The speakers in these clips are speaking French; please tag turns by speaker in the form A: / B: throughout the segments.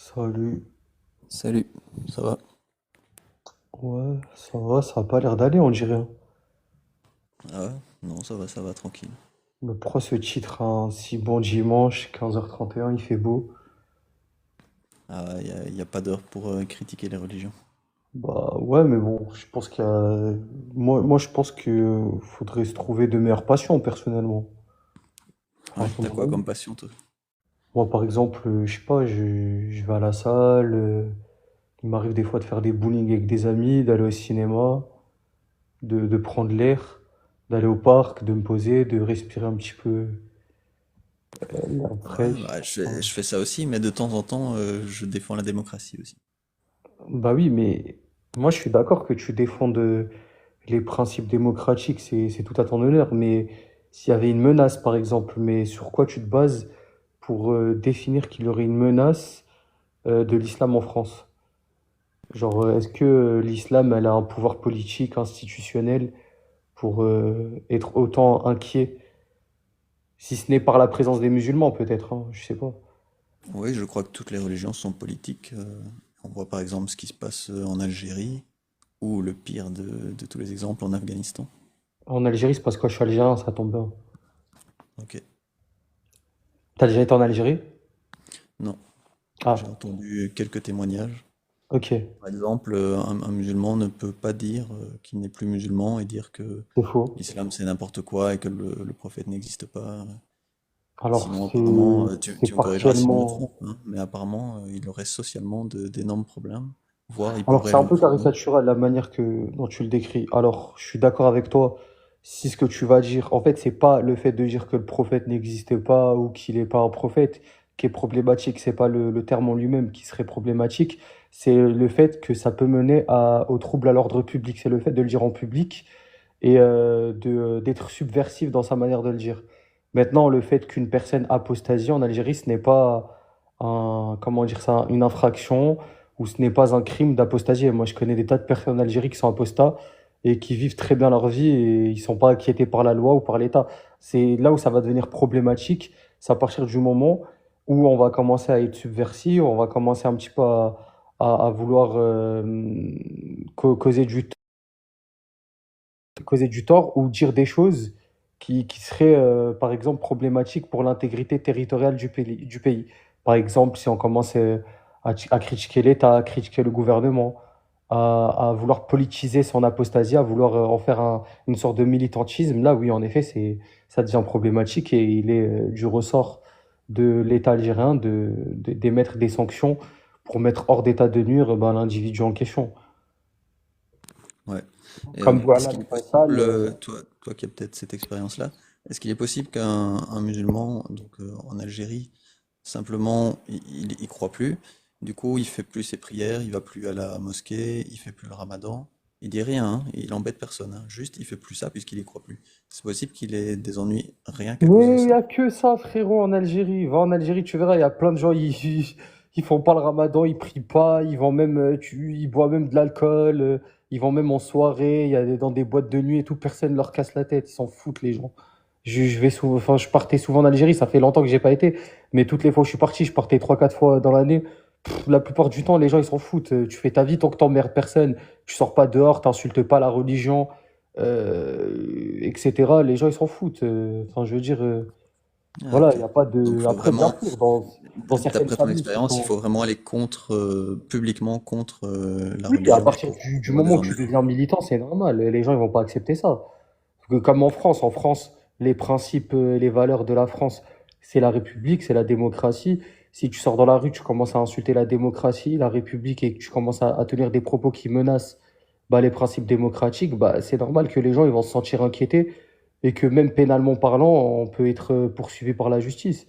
A: Salut.
B: Salut, ça va?
A: Ouais, ça a pas l'air d'aller, on dirait, hein.
B: Ah ouais? Non, ça va, tranquille.
A: Mais pourquoi ce titre, un si bon dimanche, 15h31, il fait beau?
B: Ah ouais, y a pas d'heure pour critiquer les religions.
A: Bah ouais, mais bon, je pense qu'il y a... Moi, je pense que faudrait se trouver de meilleures passions, personnellement. Enfin,
B: Ouais,
A: c'est
B: t'as
A: mon
B: quoi
A: avis.
B: comme passion, toi?
A: Moi, par exemple, je sais pas, je vais à la salle, il m'arrive des fois de faire des bowling avec des amis, d'aller au cinéma, de prendre l'air, d'aller au parc, de me poser, de respirer un petit peu l'air
B: Ouais,
A: fraîche.
B: bah, je fais ça aussi, mais de temps en temps, je défends la démocratie aussi.
A: Bah oui, mais moi je suis d'accord que tu défendes les principes démocratiques, c'est tout à ton honneur. Mais s'il y avait une menace, par exemple, mais sur quoi tu te bases pour définir qu'il y aurait une menace de l'islam en France? Genre, est-ce que l'islam, elle a un pouvoir politique, institutionnel pour être autant inquiet, si ce n'est par la présence des musulmans, peut-être, hein, je sais pas.
B: Oui, je crois que toutes les religions sont politiques. On voit par exemple ce qui se passe en Algérie, ou le pire de tous les exemples en Afghanistan.
A: En Algérie, c'est parce que je suis algérien, ça tombe bien.
B: Ok,
A: T'as déjà été en Algérie?
B: non, j'ai
A: Ah,
B: entendu quelques témoignages.
A: ok,
B: Par exemple, un musulman ne peut pas dire qu'il n'est plus musulman et dire que
A: c'est faux.
B: l'islam c'est n'importe quoi et que le prophète n'existe pas.
A: Alors,
B: Sinon, apparemment,
A: c'est
B: tu me corrigeras si je me
A: partiellement.
B: trompe, hein, mais apparemment, il aurait socialement d'énormes problèmes, voire il
A: Alors,
B: pourrait
A: c'est un peu
B: lui-même.
A: caricatural la manière dont tu le décris. Alors, je suis d'accord avec toi. Si ce que tu vas dire, en fait, c'est pas le fait de dire que le prophète n'existe pas ou qu'il n'est pas un prophète qui est problématique. C'est pas le terme en lui-même qui serait problématique. C'est le fait que ça peut mener au trouble à l'ordre public. C'est le fait de le dire en public et d'être subversif dans sa manière de le dire. Maintenant, le fait qu'une personne apostasie en Algérie, ce n'est pas comment dire ça, une infraction ou ce n'est pas un crime d'apostasier. Moi, je connais des tas de personnes en Algérie qui sont apostats et qui vivent très bien leur vie et ils sont pas inquiétés par la loi ou par l'État. C'est là où ça va devenir problématique, c'est à partir du moment où on va commencer à être subversif, on va commencer un petit peu à vouloir causer du tort ou dire des choses qui seraient, par exemple, problématiques pour l'intégrité territoriale du pays. Par exemple, si on commence à critiquer l'État, à critiquer le gouvernement, à vouloir politiser son apostasie, à vouloir en faire une sorte de militantisme, là, oui, en effet, ça devient problématique et il est du ressort de l'État algérien d'émettre des sanctions pour mettre hors d'état de nuire ben, l'individu en question.
B: Ouais. Et,
A: Comme
B: est-ce
A: voilà,
B: qu'il est
A: Faisal,
B: possible, toi qui as peut-être cette expérience-là, est-ce qu'il est possible qu'un un musulman, donc en Algérie, simplement, il croit plus, du coup, il fait plus ses prières, il va plus à la mosquée, il fait plus le ramadan, il dit rien, hein, il embête personne, hein, juste il fait plus ça puisqu'il y croit plus. C'est possible qu'il ait des ennuis rien qu'à cause de
A: mais il n'y
B: ça.
A: a que ça, frérot, en Algérie. Va en Algérie, tu verras, il y a plein de gens, ils font pas le ramadan, ils prient pas, ils vont même, ils boivent même de l'alcool, ils vont même en soirée, dans des boîtes de nuit et tout, personne ne leur casse la tête, ils s'en foutent, les gens. Je vais souvent, enfin, je partais souvent en Algérie, ça fait longtemps que j'ai pas été, mais toutes les fois où je suis parti, je partais trois quatre fois dans l'année. La plupart du temps, les gens, ils s'en foutent. Tu fais ta vie tant que t'emmerdes personne. Tu sors pas dehors, t'insultes pas la religion, etc. Les gens, ils s'en foutent. Enfin, je veux dire,
B: Ah,
A: voilà,
B: ok.
A: il n'y a pas
B: Donc
A: de.
B: faut
A: Après, bien
B: vraiment,
A: sûr, dans certaines
B: d'après ton
A: familles qui
B: expérience, il
A: sont.
B: faut vraiment aller contre, publiquement contre la
A: Oui, à
B: religion
A: partir
B: pour
A: du
B: avoir des
A: moment où tu
B: ennuis.
A: deviens militant, c'est normal. Les gens, ils vont pas accepter ça. Parce que comme en France, les principes, les valeurs de la France, c'est la République, c'est la démocratie. Si tu sors dans la rue, tu commences à insulter la démocratie, la République, et que tu commences à tenir des propos qui menacent bah, les principes démocratiques, bah, c'est normal que les gens ils vont se sentir inquiétés et que même pénalement parlant, on peut être poursuivi par la justice.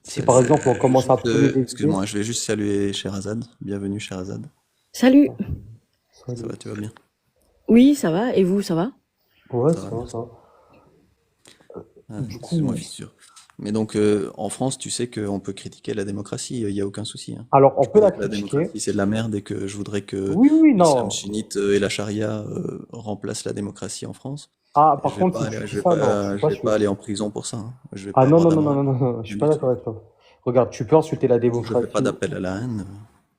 A: Si par exemple on commence à
B: Juste,
A: prôner des idées.
B: excuse-moi, je vais juste saluer Sherazade. Bienvenue Sherazade.
C: Salut.
B: Ça
A: Salut.
B: va, tu vas bien?
C: Oui, ça va. Et vous, ça va?
A: Ouais,
B: Ça va,
A: ça va,
B: merci.
A: ça va.
B: Ah,
A: Du
B: excuse-moi,
A: coup,
B: fissure. Mais donc, en France, tu sais qu'on peut critiquer la démocratie, il n'y a aucun souci, hein.
A: alors on
B: Je peux
A: peut la
B: dire que la
A: critiquer.
B: démocratie, c'est de la merde et que je voudrais que
A: Oui, oui,
B: l'islam
A: non.
B: sunnite et la charia remplacent la démocratie en France.
A: Ah,
B: Et
A: par contre, si tu dis ça, non, je suis
B: je
A: pas
B: vais pas
A: sûr.
B: aller en prison pour ça, hein. Je vais
A: Ah
B: pas
A: non,
B: avoir
A: non, non, non,
B: d'amende,
A: non, non, non, je
B: rien
A: suis pas
B: du tout.
A: d'accord avec toi. Regarde, tu peux insulter la
B: Je fais pas
A: démocratie.
B: d'appel à la haine.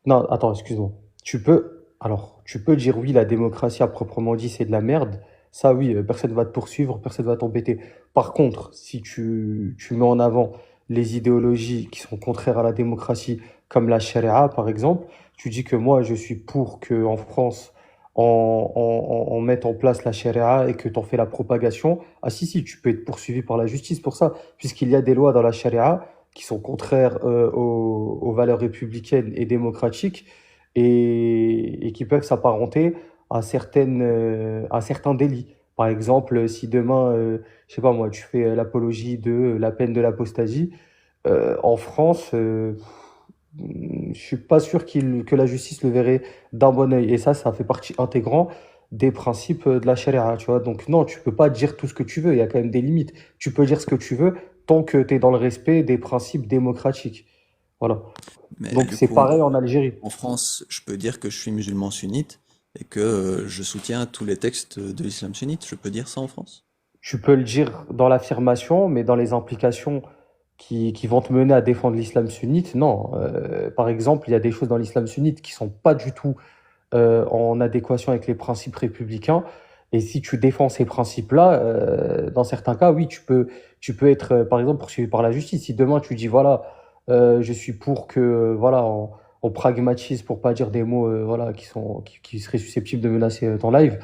A: Non, attends, excuse-moi. Tu peux dire oui, la démocratie à proprement dit, c'est de la merde. Ça, oui, personne va te poursuivre, personne va t'embêter. Par contre, si tu mets en avant les idéologies qui sont contraires à la démocratie, comme la charia, par exemple, tu dis que moi, je suis pour que en France, on mette en place la charia et que tu en fais la propagation. Ah si, si, tu peux être poursuivi par la justice pour ça, puisqu'il y a des lois dans la charia qui sont contraires aux valeurs républicaines et démocratiques et qui peuvent s'apparenter à certains délits. Par exemple, si demain, je sais pas moi, tu fais l'apologie de la peine de l'apostasie, en France, je suis pas sûr que la justice le verrait d'un bon œil. Et ça fait partie intégrante des principes de la charia, tu vois. Donc non, tu peux pas dire tout ce que tu veux, il y a quand même des limites. Tu peux dire ce que tu veux tant que tu es dans le respect des principes démocratiques. Voilà.
B: Mais
A: Donc
B: du
A: c'est
B: coup,
A: pareil en Algérie.
B: en France, je peux dire que je suis musulman sunnite et que je soutiens tous les textes de l'islam sunnite. Je peux dire ça en France?
A: Tu peux le dire dans l'affirmation, mais dans les implications qui vont te mener à défendre l'islam sunnite, non. Par exemple, il y a des choses dans l'islam sunnite qui sont pas du tout en adéquation avec les principes républicains. Et si tu défends ces principes-là, dans certains cas, oui, tu peux être, par exemple, poursuivi par la justice. Si demain tu dis, voilà, je suis pour que, voilà, on pragmatise, pour pas dire des mots, voilà, qui seraient susceptibles de menacer ton live.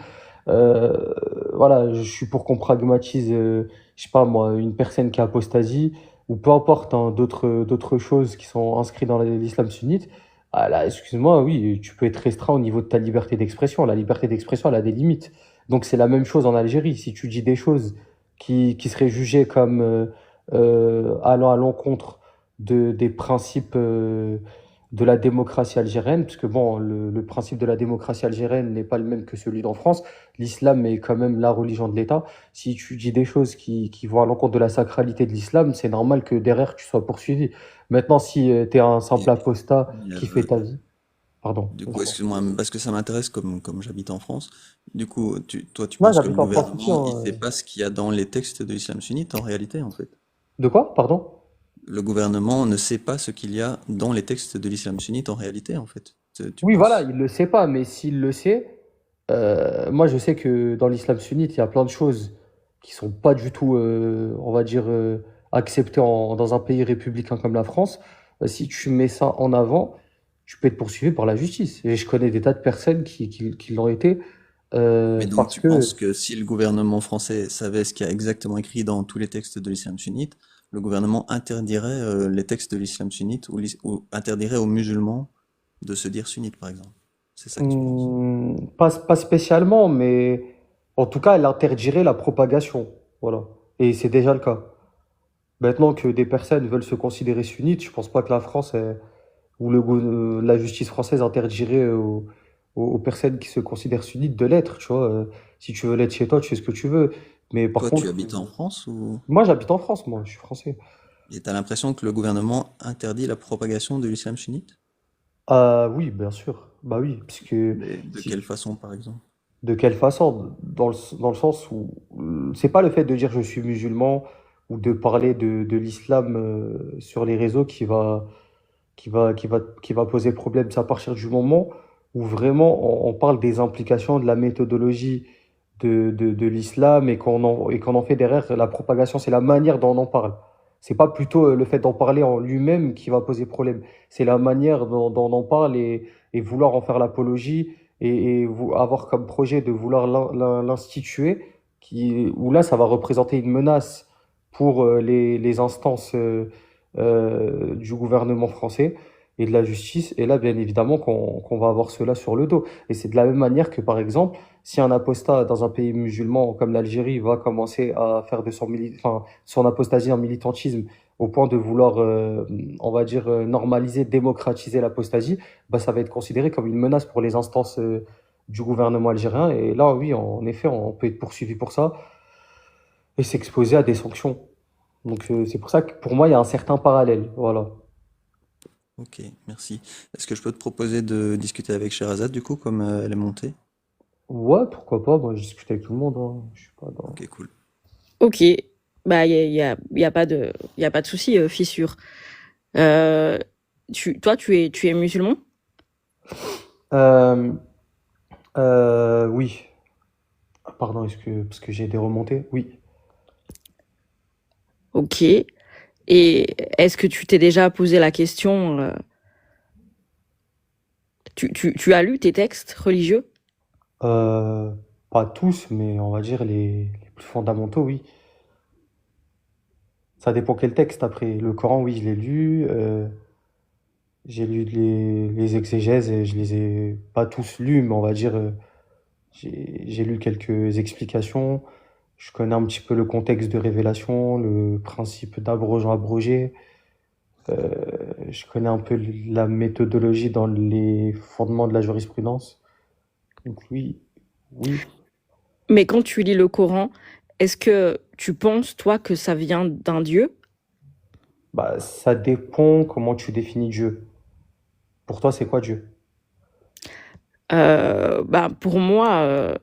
A: Euh, voilà, je suis pour qu'on pragmatise, je sais pas moi, une personne qui a apostasie, ou peu importe, hein, d'autres choses qui sont inscrites dans l'islam sunnite. Ah là, excuse-moi, oui, tu peux être restreint au niveau de ta liberté d'expression. La liberté d'expression, elle a des limites. Donc c'est la même chose en Algérie. Si tu dis des choses qui seraient jugées comme allant à l'encontre des principes de la démocratie algérienne, puisque bon, le principe de la démocratie algérienne n'est pas le même que celui d'en France. L'islam est quand même la religion de l'État. Si tu dis des choses qui vont à l'encontre de la sacralité de l'islam, c'est normal que derrière tu sois poursuivi. Maintenant, si tu es un simple
B: Et,
A: apostat qui fait
B: euh,
A: ta vie, pardon.
B: du coup, excuse-moi, parce que ça m'intéresse comme j'habite en France. Du coup, toi, tu
A: Moi,
B: penses que le
A: j'habite en France aussi,
B: gouvernement, il
A: hein.
B: sait pas ce qu'il y a dans les textes de l'islam sunnite en réalité, en fait.
A: De quoi? Pardon?
B: Le gouvernement ne sait pas ce qu'il y a dans les textes de l'islam sunnite en réalité, en fait. Tu
A: Oui, voilà,
B: penses?
A: il le sait pas, mais s'il le sait, moi je sais que dans l'islam sunnite, il y a plein de choses qui sont pas du tout, on va dire, acceptées dans un pays républicain comme la France. Si tu mets ça en avant, tu peux être poursuivi par la justice. Et je connais des tas de personnes qui l'ont été
B: Mais donc,
A: parce
B: tu
A: que
B: penses que si le gouvernement français savait ce qu'il y a exactement écrit dans tous les textes de l'islam sunnite, le gouvernement interdirait les textes de l'islam sunnite ou interdirait aux musulmans de se dire sunnites, par exemple. C'est ça que tu penses.
A: pas spécialement, mais en tout cas, elle interdirait la propagation. Voilà. Et c'est déjà le cas. Maintenant que des personnes veulent se considérer sunnites, je pense pas que la France ou la justice française interdirait aux personnes qui se considèrent sunnites de l'être, tu vois. Si tu veux l'être chez toi, tu fais ce que tu veux. Mais par
B: Toi, tu
A: contre,
B: habites en France ou...
A: moi j'habite en France, moi, je suis français.
B: Et t'as l'impression que le gouvernement interdit la propagation de l'islam sunnite?
A: Ah oui, bien sûr. Bah oui, puisque
B: Mais de
A: si,
B: quelle façon, par exemple?
A: de quelle façon? Dans le sens où c'est pas le fait de dire je suis musulman ou de parler de l'islam sur les réseaux qui va poser problème. C'est à partir du moment où vraiment on parle des implications de la méthodologie de l'islam et qu'on en fait derrière la propagation. C'est la manière dont on en parle. C'est pas plutôt le fait d'en parler en lui-même qui va poser problème. C'est la manière dont on en parle et vouloir en faire l'apologie avoir comme projet de vouloir l'instituer, où là, ça va représenter une menace pour les instances du gouvernement français et de la justice. Et là, bien évidemment, qu'on va avoir cela sur le dos. Et c'est de la même manière que, par exemple, si un apostat dans un pays musulman comme l'Algérie va commencer à faire de son apostasie en militantisme au point de vouloir, on va dire, normaliser, démocratiser l'apostasie, bah, ça va être considéré comme une menace pour les instances du gouvernement algérien. Et là, oui, en effet, on peut être poursuivi pour ça et s'exposer à des sanctions. Donc, c'est pour ça que pour moi, il y a un certain parallèle. Voilà.
B: Ok, merci. Est-ce que je peux te proposer de discuter avec Sherazade, du coup, comme elle est montée?
A: Ouais, pourquoi pas? Moi, je discute avec tout le monde, hein. Je suis pas dans...
B: Ok, cool.
C: Ok. Bah, y a pas de souci, fissure. Euh, toi, tu es musulman?
A: Euh, oui. Ah, pardon, parce que j'ai des remontées? Oui.
C: Ok. Et est-ce que tu t'es déjà posé la question, tu as lu tes textes religieux?
A: Euh, Pas tous, mais on va dire les plus fondamentaux, oui. Ça dépend quel texte après. Le Coran, oui, je l'ai lu. J'ai lu les exégèses et je les ai pas tous lus, mais on va dire, j'ai lu quelques explications. Je connais un petit peu le contexte de révélation, le principe d'abrogeant-abrogé. Euh, je connais un peu la méthodologie dans les fondements de la jurisprudence. Donc oui, oui.
C: Mais quand tu lis le Coran, est-ce que tu penses, toi, que ça vient d'un Dieu?
A: Bah, ça dépend comment tu définis Dieu. Pour toi, c'est quoi Dieu?
C: Bah, pour moi,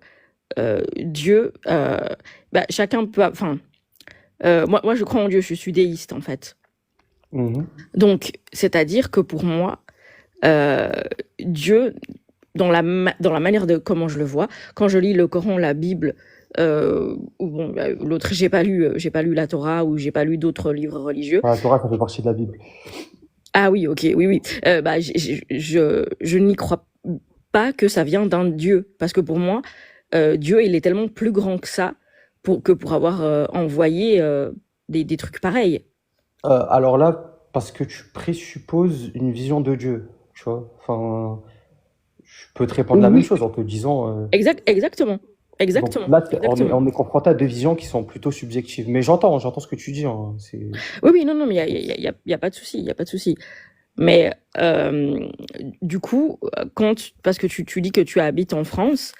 C: Dieu, bah, chacun peut, enfin, moi, je crois en Dieu, je suis déiste, en fait.
A: Mhm.
C: Donc, c'est-à-dire que pour moi, euh, Dieu, dans la manière de comment je le vois, quand je lis le Coran, la Bible, ou bon, bah, l'autre, j'ai pas lu la Torah ou j'ai pas lu d'autres livres religieux.
A: Ah, la Torah, ça fait partie de la Bible.
C: Ah oui, ok, oui, oui. Bah, je n'y crois pas que ça vient d'un Dieu, parce que pour moi, Dieu, il est tellement plus grand que ça pour avoir envoyé des trucs pareils.
A: Alors là, parce que tu présupposes une vision de Dieu, tu vois. Enfin, je peux te répondre la même
C: Oui,
A: chose en te disant.
C: exactement,
A: Donc
C: exactement,
A: là,
C: exactement.
A: on est confronté à deux visions qui sont plutôt subjectives. Mais j'entends ce que tu dis, hein.
C: Oui, oui, non, non, mais y a pas de souci, il y a pas de souci. Mais du coup, parce que tu dis que tu habites en France,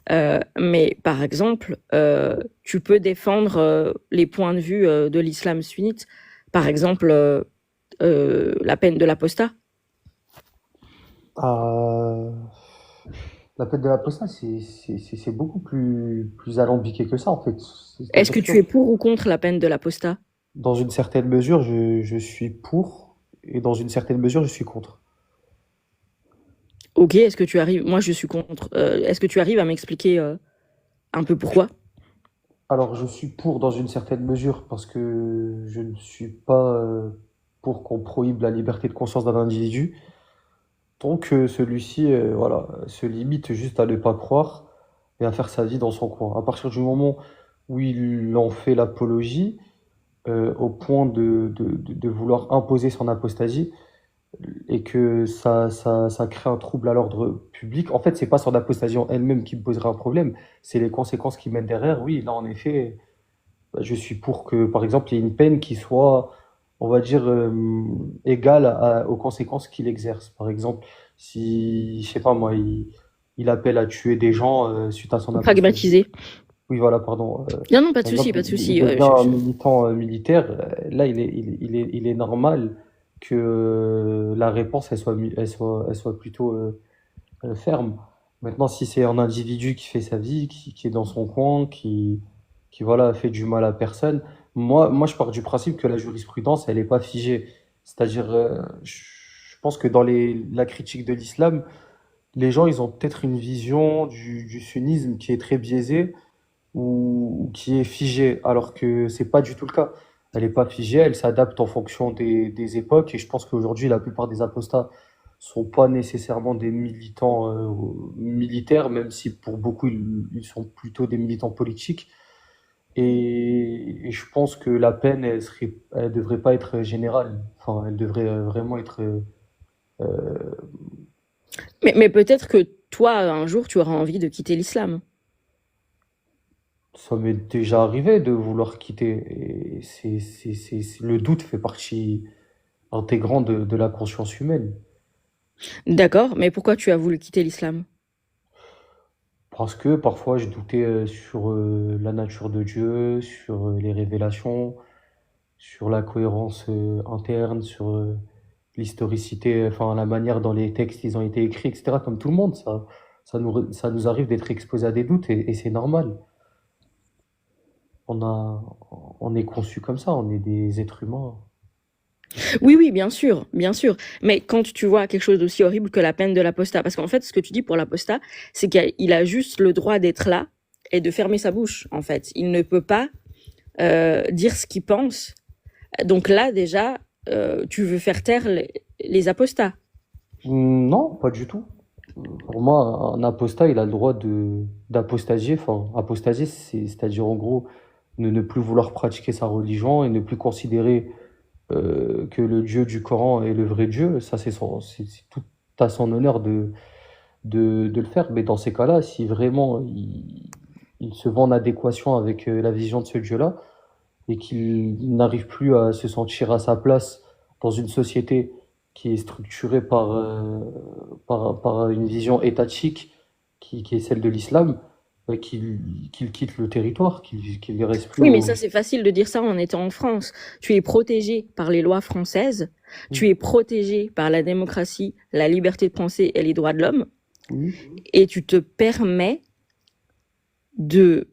C: mais par exemple, tu peux défendre les points de vue de l'islam sunnite. Par exemple, la peine de l'apostat.
A: Euh, la peine de l'apostat, c'est beaucoup plus alambiqué que ça, en fait.
C: Est-ce
A: C'est-à-dire
C: que
A: que,
C: tu es pour ou contre la peine de l'apostat?
A: dans une certaine mesure, je suis pour, et dans une certaine mesure, je suis contre.
C: Ok, est-ce que tu arrives? Moi, je suis contre. Est-ce que tu arrives à m'expliquer un peu pourquoi?
A: Alors, je suis pour dans une certaine mesure parce que je ne suis pas pour qu'on prohibe la liberté de conscience d'un individu. Tant que celui-ci, voilà, se limite juste à ne pas croire et à faire sa vie dans son coin. À partir du moment où il en fait l'apologie, au point de vouloir imposer son apostasie, et que ça crée un trouble à l'ordre public. En fait, c'est pas son apostasie en elle-même qui me poserait un problème, c'est les conséquences qui mènent derrière. Oui, là, en effet, bah, je suis pour que, par exemple, il y ait une peine qui soit, on va dire, égale aux conséquences qu'il exerce. Par exemple, si, je sais pas moi, il appelle à tuer des gens suite à son apostasie.
C: Pragmatiser.
A: Oui, voilà, pardon.
C: Non, non, pas de
A: Par
C: souci,
A: exemple,
C: pas de
A: il
C: souci.
A: devient un militant militaire. Là, il est normal que la réponse elle soit plutôt ferme. Maintenant, si c'est un individu qui fait sa vie, qui est dans son coin, qui voilà, fait du mal à personne, moi, je pars du principe que la jurisprudence, elle n'est pas figée. C'est-à-dire, je pense que dans la critique de l'islam, les gens, ils ont peut-être une vision du sunnisme qui est très biaisée ou qui est figée, alors que c'est pas du tout le cas. Elle n'est pas figée, elle s'adapte en fonction des époques, et je pense qu'aujourd'hui, la plupart des apostats sont pas nécessairement des militants militaires, même si pour beaucoup, ils sont plutôt des militants politiques. Et je pense que la peine, elle devrait pas être générale. Enfin, elle devrait vraiment être.
C: Mais peut-être que toi, un jour, tu auras envie de quitter l'islam.
A: Ça m'est déjà arrivé de vouloir quitter. Et le doute fait partie intégrante de la conscience humaine.
C: D'accord, mais pourquoi tu as voulu quitter l'islam?
A: Parce que parfois je doutais sur la nature de Dieu, sur les révélations, sur la cohérence interne, sur l'historicité, enfin la manière dont les textes ils ont été écrits, etc. Comme tout le monde, ça nous arrive d'être exposé à des doutes et c'est normal. On a, on est conçu comme ça, on est des êtres humains.
C: Oui, oui, bien sûr, bien sûr. Mais quand tu vois quelque chose d'aussi horrible que la peine de l'apostat, parce qu'en fait, ce que tu dis pour l'apostat, c'est qu'il a juste le droit d'être là et de fermer sa bouche, en fait. Il ne peut pas dire ce qu'il pense. Donc là, déjà, tu veux faire taire les apostats.
A: Non, pas du tout. Pour moi, un apostat, il a le droit d'apostasier. Enfin, apostasier, c'est-à-dire en gros ne plus vouloir pratiquer sa religion et ne plus considérer que le Dieu du Coran est le vrai Dieu. Ça, c'est tout à son honneur de le faire. Mais dans ces cas-là, si vraiment il se vend en adéquation avec la vision de ce Dieu-là et qu'il n'arrive plus à se sentir à sa place dans une société qui est structurée par une vision étatique qui est celle de l'islam, qu'il quitte le territoire, qu'il ne reste plus
C: Oui, mais ça,
A: au...
C: c'est facile de dire ça en étant en France. Tu es protégé par les lois françaises, tu
A: Oui,
C: es protégé par la démocratie, la liberté de penser et les droits de l'homme,
A: oui.
C: et tu te permets de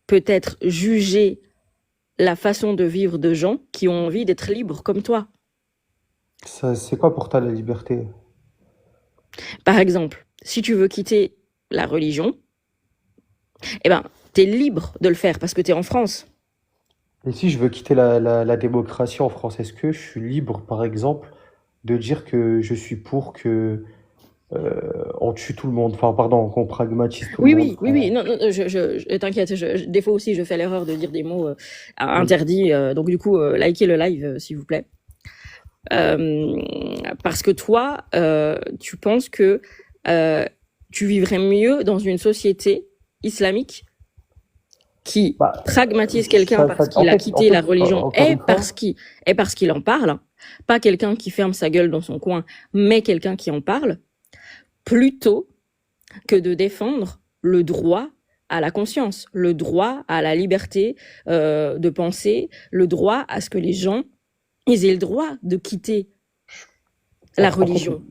C: peut-être juger la façon de vivre de gens qui ont envie d'être libres comme toi.
A: Ça, c'est quoi pour toi la liberté?
C: Par exemple, si tu veux quitter la religion, eh ben, t'es libre de le faire parce que t'es en France.
A: Et si je veux quitter la démocratie en France, est-ce que je suis libre, par exemple, de dire que je suis pour que on tue tout le monde, enfin pardon, qu'on pragmatise tout le
C: Oui,
A: monde.
C: oui, oui, oui. Non, non, t'inquiète. Des fois aussi, je fais l'erreur de dire des mots interdits. Donc du coup, likez le live, s'il vous plaît. Parce que toi, tu penses que euh, tu vivrais mieux dans une société islamique qui
A: Bah,
C: pragmatise quelqu'un parce
A: en
C: qu'il a
A: fait,
C: quitté la religion
A: encore une fois,
C: et parce qu'il en parle, pas quelqu'un qui ferme sa gueule dans son coin, mais quelqu'un qui en parle, plutôt que de défendre le droit à la conscience, le droit à la liberté de penser, le droit à ce que les gens ils aient le droit de quitter la
A: en fait,
C: religion.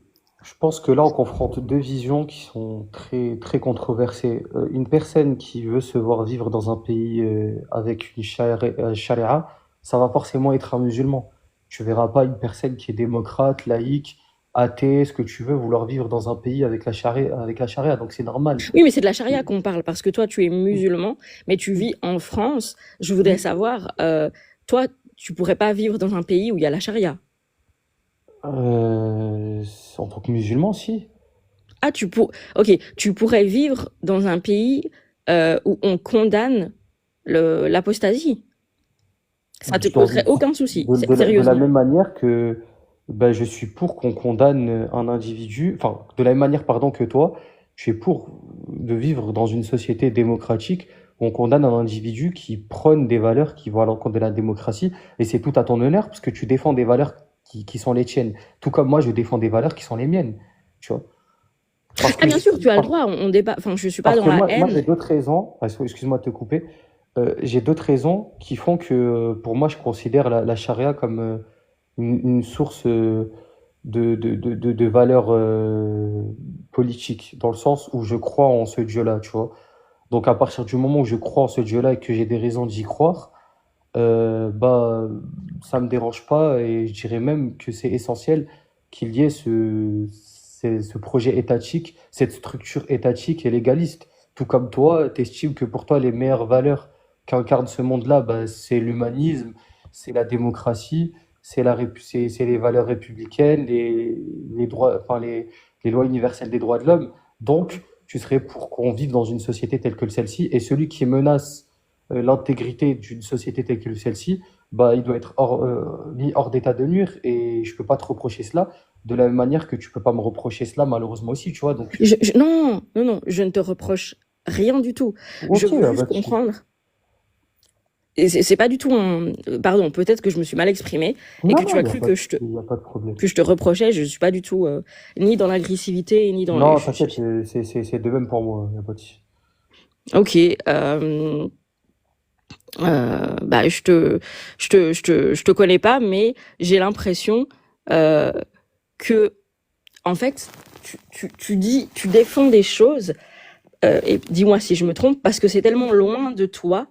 A: je pense que là, on confronte deux visions qui sont très, très controversées. Une personne qui veut se voir vivre dans un pays avec une charia, ça va forcément être un musulman. Tu verras pas une personne qui est démocrate, laïque, athée, ce que tu veux, vouloir vivre dans un pays avec la charia, donc c'est normal.
C: Oui, mais c'est de la charia qu'on parle parce que toi, tu es musulman, mais tu vis en France. Je voudrais
A: Oui.
C: savoir, toi, tu pourrais pas vivre dans un pays où il y a la charia.
A: En tant que musulman, si.
C: Ah, ok, tu pourrais vivre dans un pays où on condamne l'apostasie. Ça te
A: Dans
C: poserait aucun souci,
A: de la
C: sérieusement.
A: même manière que ben, je suis pour qu'on condamne un individu, enfin, de la même manière, pardon, que toi, je suis pour de vivre dans une société démocratique où on condamne un individu qui prône des valeurs qui vont à l'encontre de la démocratie, et c'est tout à ton honneur, parce que tu défends des valeurs qui sont les tiennes, tout comme moi, je défends des valeurs qui sont les miennes, tu vois. Parce
C: Ah,
A: que,
C: bien sûr, tu as le droit. On débat. Enfin, je suis pas
A: parce
C: dans
A: que
C: la
A: moi j'ai
C: haine.
A: d'autres raisons, excuse-moi de te couper, j'ai d'autres raisons qui font que, pour moi, je considère la charia comme une source de valeurs politiques, dans le sens où je crois en ce Dieu-là, tu vois. Donc, à partir du moment où je crois en ce Dieu-là et que j'ai des raisons d'y croire, bah, ça me dérange pas et je dirais même que c'est essentiel qu'il y ait ce projet étatique, cette structure étatique et légaliste. Tout comme toi, tu estimes que pour toi, les meilleures valeurs qu'incarne ce monde-là, bah, c'est l'humanisme, c'est la démocratie, c'est les valeurs républicaines, les droits, enfin, les lois universelles des droits de l'homme. Donc, tu serais pour qu'on vive dans une société telle que celle-ci et celui qui menace l'intégrité d'une société telle que celle-ci, bah, il doit être mis hors d'état de nuire et je peux pas te reprocher cela de la même manière que tu peux pas me reprocher cela malheureusement aussi, tu vois. Donc,
C: Non, non, non, je ne te reproche rien du tout. Je
A: ok,
C: veux
A: bah,
C: juste comprendre. Et c'est pas du tout un. Pardon, peut-être que je me suis mal exprimée et
A: non,
C: que tu
A: non,
C: as cru
A: y a pas de problème.
C: que je te reprochais. Je suis pas du tout ni dans l'agressivité ni dans.
A: Non, t'inquiète, c'est de même pour moi, y a pas de souci.
C: Ok. Bah, je te connais pas, mais j'ai l'impression euh, que, en fait, tu défends des choses, et dis-moi si je me trompe, parce que c'est tellement loin de toi.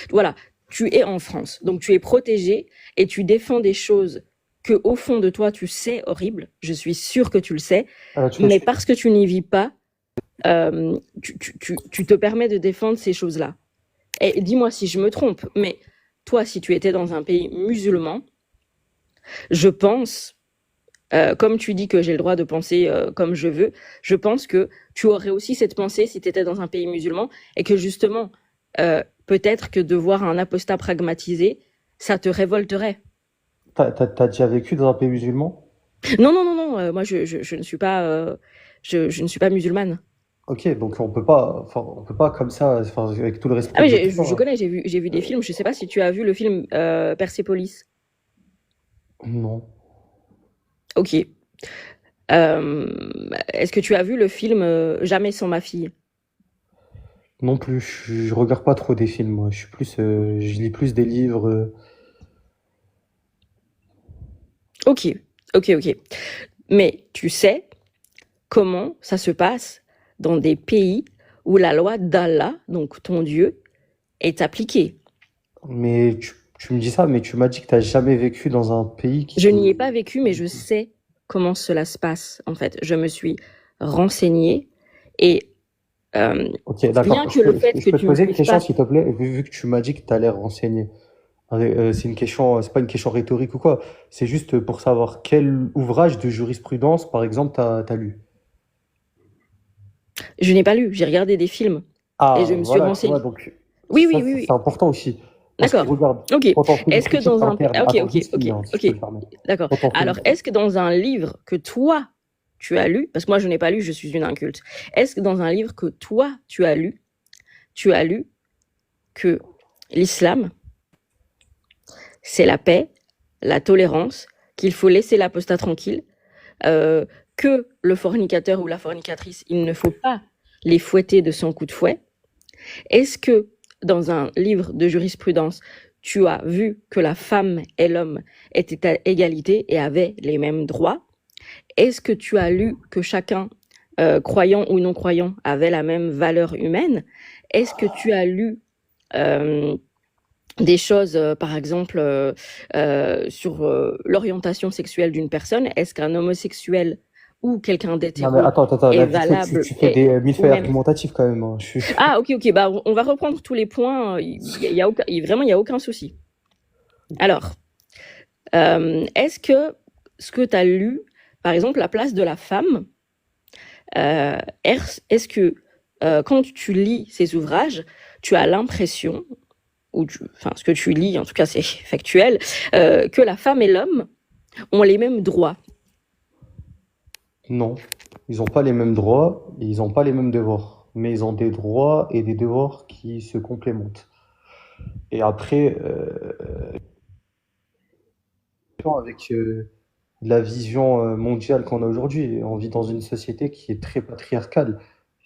C: Voilà, tu es en France, donc tu es protégé et tu défends des choses que au fond de toi, tu sais horrible. Je suis sûre que tu le sais,
A: Tu,
C: mais
A: tu-
C: parce que tu n'y vis pas, tu te permets de défendre ces choses-là. Et dis-moi si je me trompe, mais toi, si tu étais dans un pays musulman, je pense, comme tu dis que j'ai le droit de penser comme je veux, je pense que tu aurais aussi cette pensée si tu étais dans un pays musulman et que justement, peut-être que de voir un apostat pragmatisé, ça te révolterait.
A: t'as déjà vécu dans un pays musulman?
C: Non, non, non, non, moi je ne suis pas, je ne suis pas musulmane.
A: Ok, donc on peut pas comme ça, enfin, avec tout le
C: Ah
A: respect
C: mais
A: que je
C: je
A: dois.
C: connais, j'ai vu des films. Je sais pas si tu as vu le film Persepolis.
A: Non,
C: Ok. Est-ce que tu as vu le film Jamais sans ma fille?
A: non plus. Je regarde pas trop des films, moi. Je lis plus des livres.
C: Ok, ok, ok. Mais tu sais comment ça se passe dans des pays où la loi d'Allah, donc ton Dieu, est appliquée.
A: Mais tu me dis ça, mais tu m'as dit que t'as jamais vécu dans un pays
C: Je
A: qui.
C: n'y ai pas vécu, mais je sais comment cela se passe, en fait. Je me suis renseignée et
A: Ok,
C: bien
A: d'accord.
C: que le fait
A: Je
C: que
A: peux te
C: tu ne
A: poser une
C: vives
A: question,
C: pas...
A: s'il te plaît, vu que tu m'as dit que tu l'air renseigné. C'est une question, c'est pas une question rhétorique ou quoi. C'est juste pour savoir quel ouvrage de jurisprudence, par exemple, t'as lu.
C: Je n'ai pas lu, j'ai regardé des films et je
A: Ah,
C: me suis
A: voilà, tu vois,
C: renseignée.
A: donc
C: Oui, oui,
A: ça,
C: oui,
A: c'est
C: oui.
A: important aussi. Parce que
C: D'accord.
A: regarde,
C: Ok.
A: quand on fait une
C: Est-ce que
A: critique
C: dans un...
A: interne,
C: Ok,
A: attends,
C: ok,
A: juste
C: ok,
A: finis, hein, si je
C: ok.
A: peux le permettre.
C: D'accord.
A: Quand on fait une
C: Alors, est-ce que dans un livre que toi, tu as lu, parce que moi, je n'ai pas lu, je suis une inculte, est-ce que dans un livre que toi, tu as lu que l'islam, c'est la paix, la tolérance, qu'il faut laisser l'apostat tranquille, euh, que le fornicateur ou la fornicatrice, il ne faut pas les fouetter de son coup de fouet? Est-ce que dans un livre de jurisprudence, tu as vu que la femme et l'homme étaient à égalité et avaient les mêmes droits? Est-ce que tu as lu que chacun, croyant ou non croyant, avait la même valeur humaine? Est-ce que tu as lu euh, des choses, par exemple, sur l'orientation sexuelle d'une personne? Est-ce qu'un homosexuel ou quelqu'un
A: Non, mais
C: d'hétéro
A: attends,
C: est
A: là, vite fait,
C: valable
A: tu fais
C: et
A: des
C: au
A: millefeuilles
C: même...
A: argumentatifs quand même, hein.
C: Ah, ok, ok, bah on va reprendre tous les points. Vraiment, il n'y a aucun souci. Alors, est-ce que ce que tu as lu, par exemple, la place de la femme, est-ce que quand tu lis ces ouvrages, tu as l'impression, enfin, ce que tu lis, en tout cas c'est factuel, que la femme et l'homme ont les mêmes droits?
A: Non, ils n'ont pas les mêmes droits, et ils n'ont pas les mêmes devoirs. Mais ils ont des droits et des devoirs qui se complémentent. Et après, avec la vision mondiale qu'on a aujourd'hui, on vit dans une société qui est très patriarcale.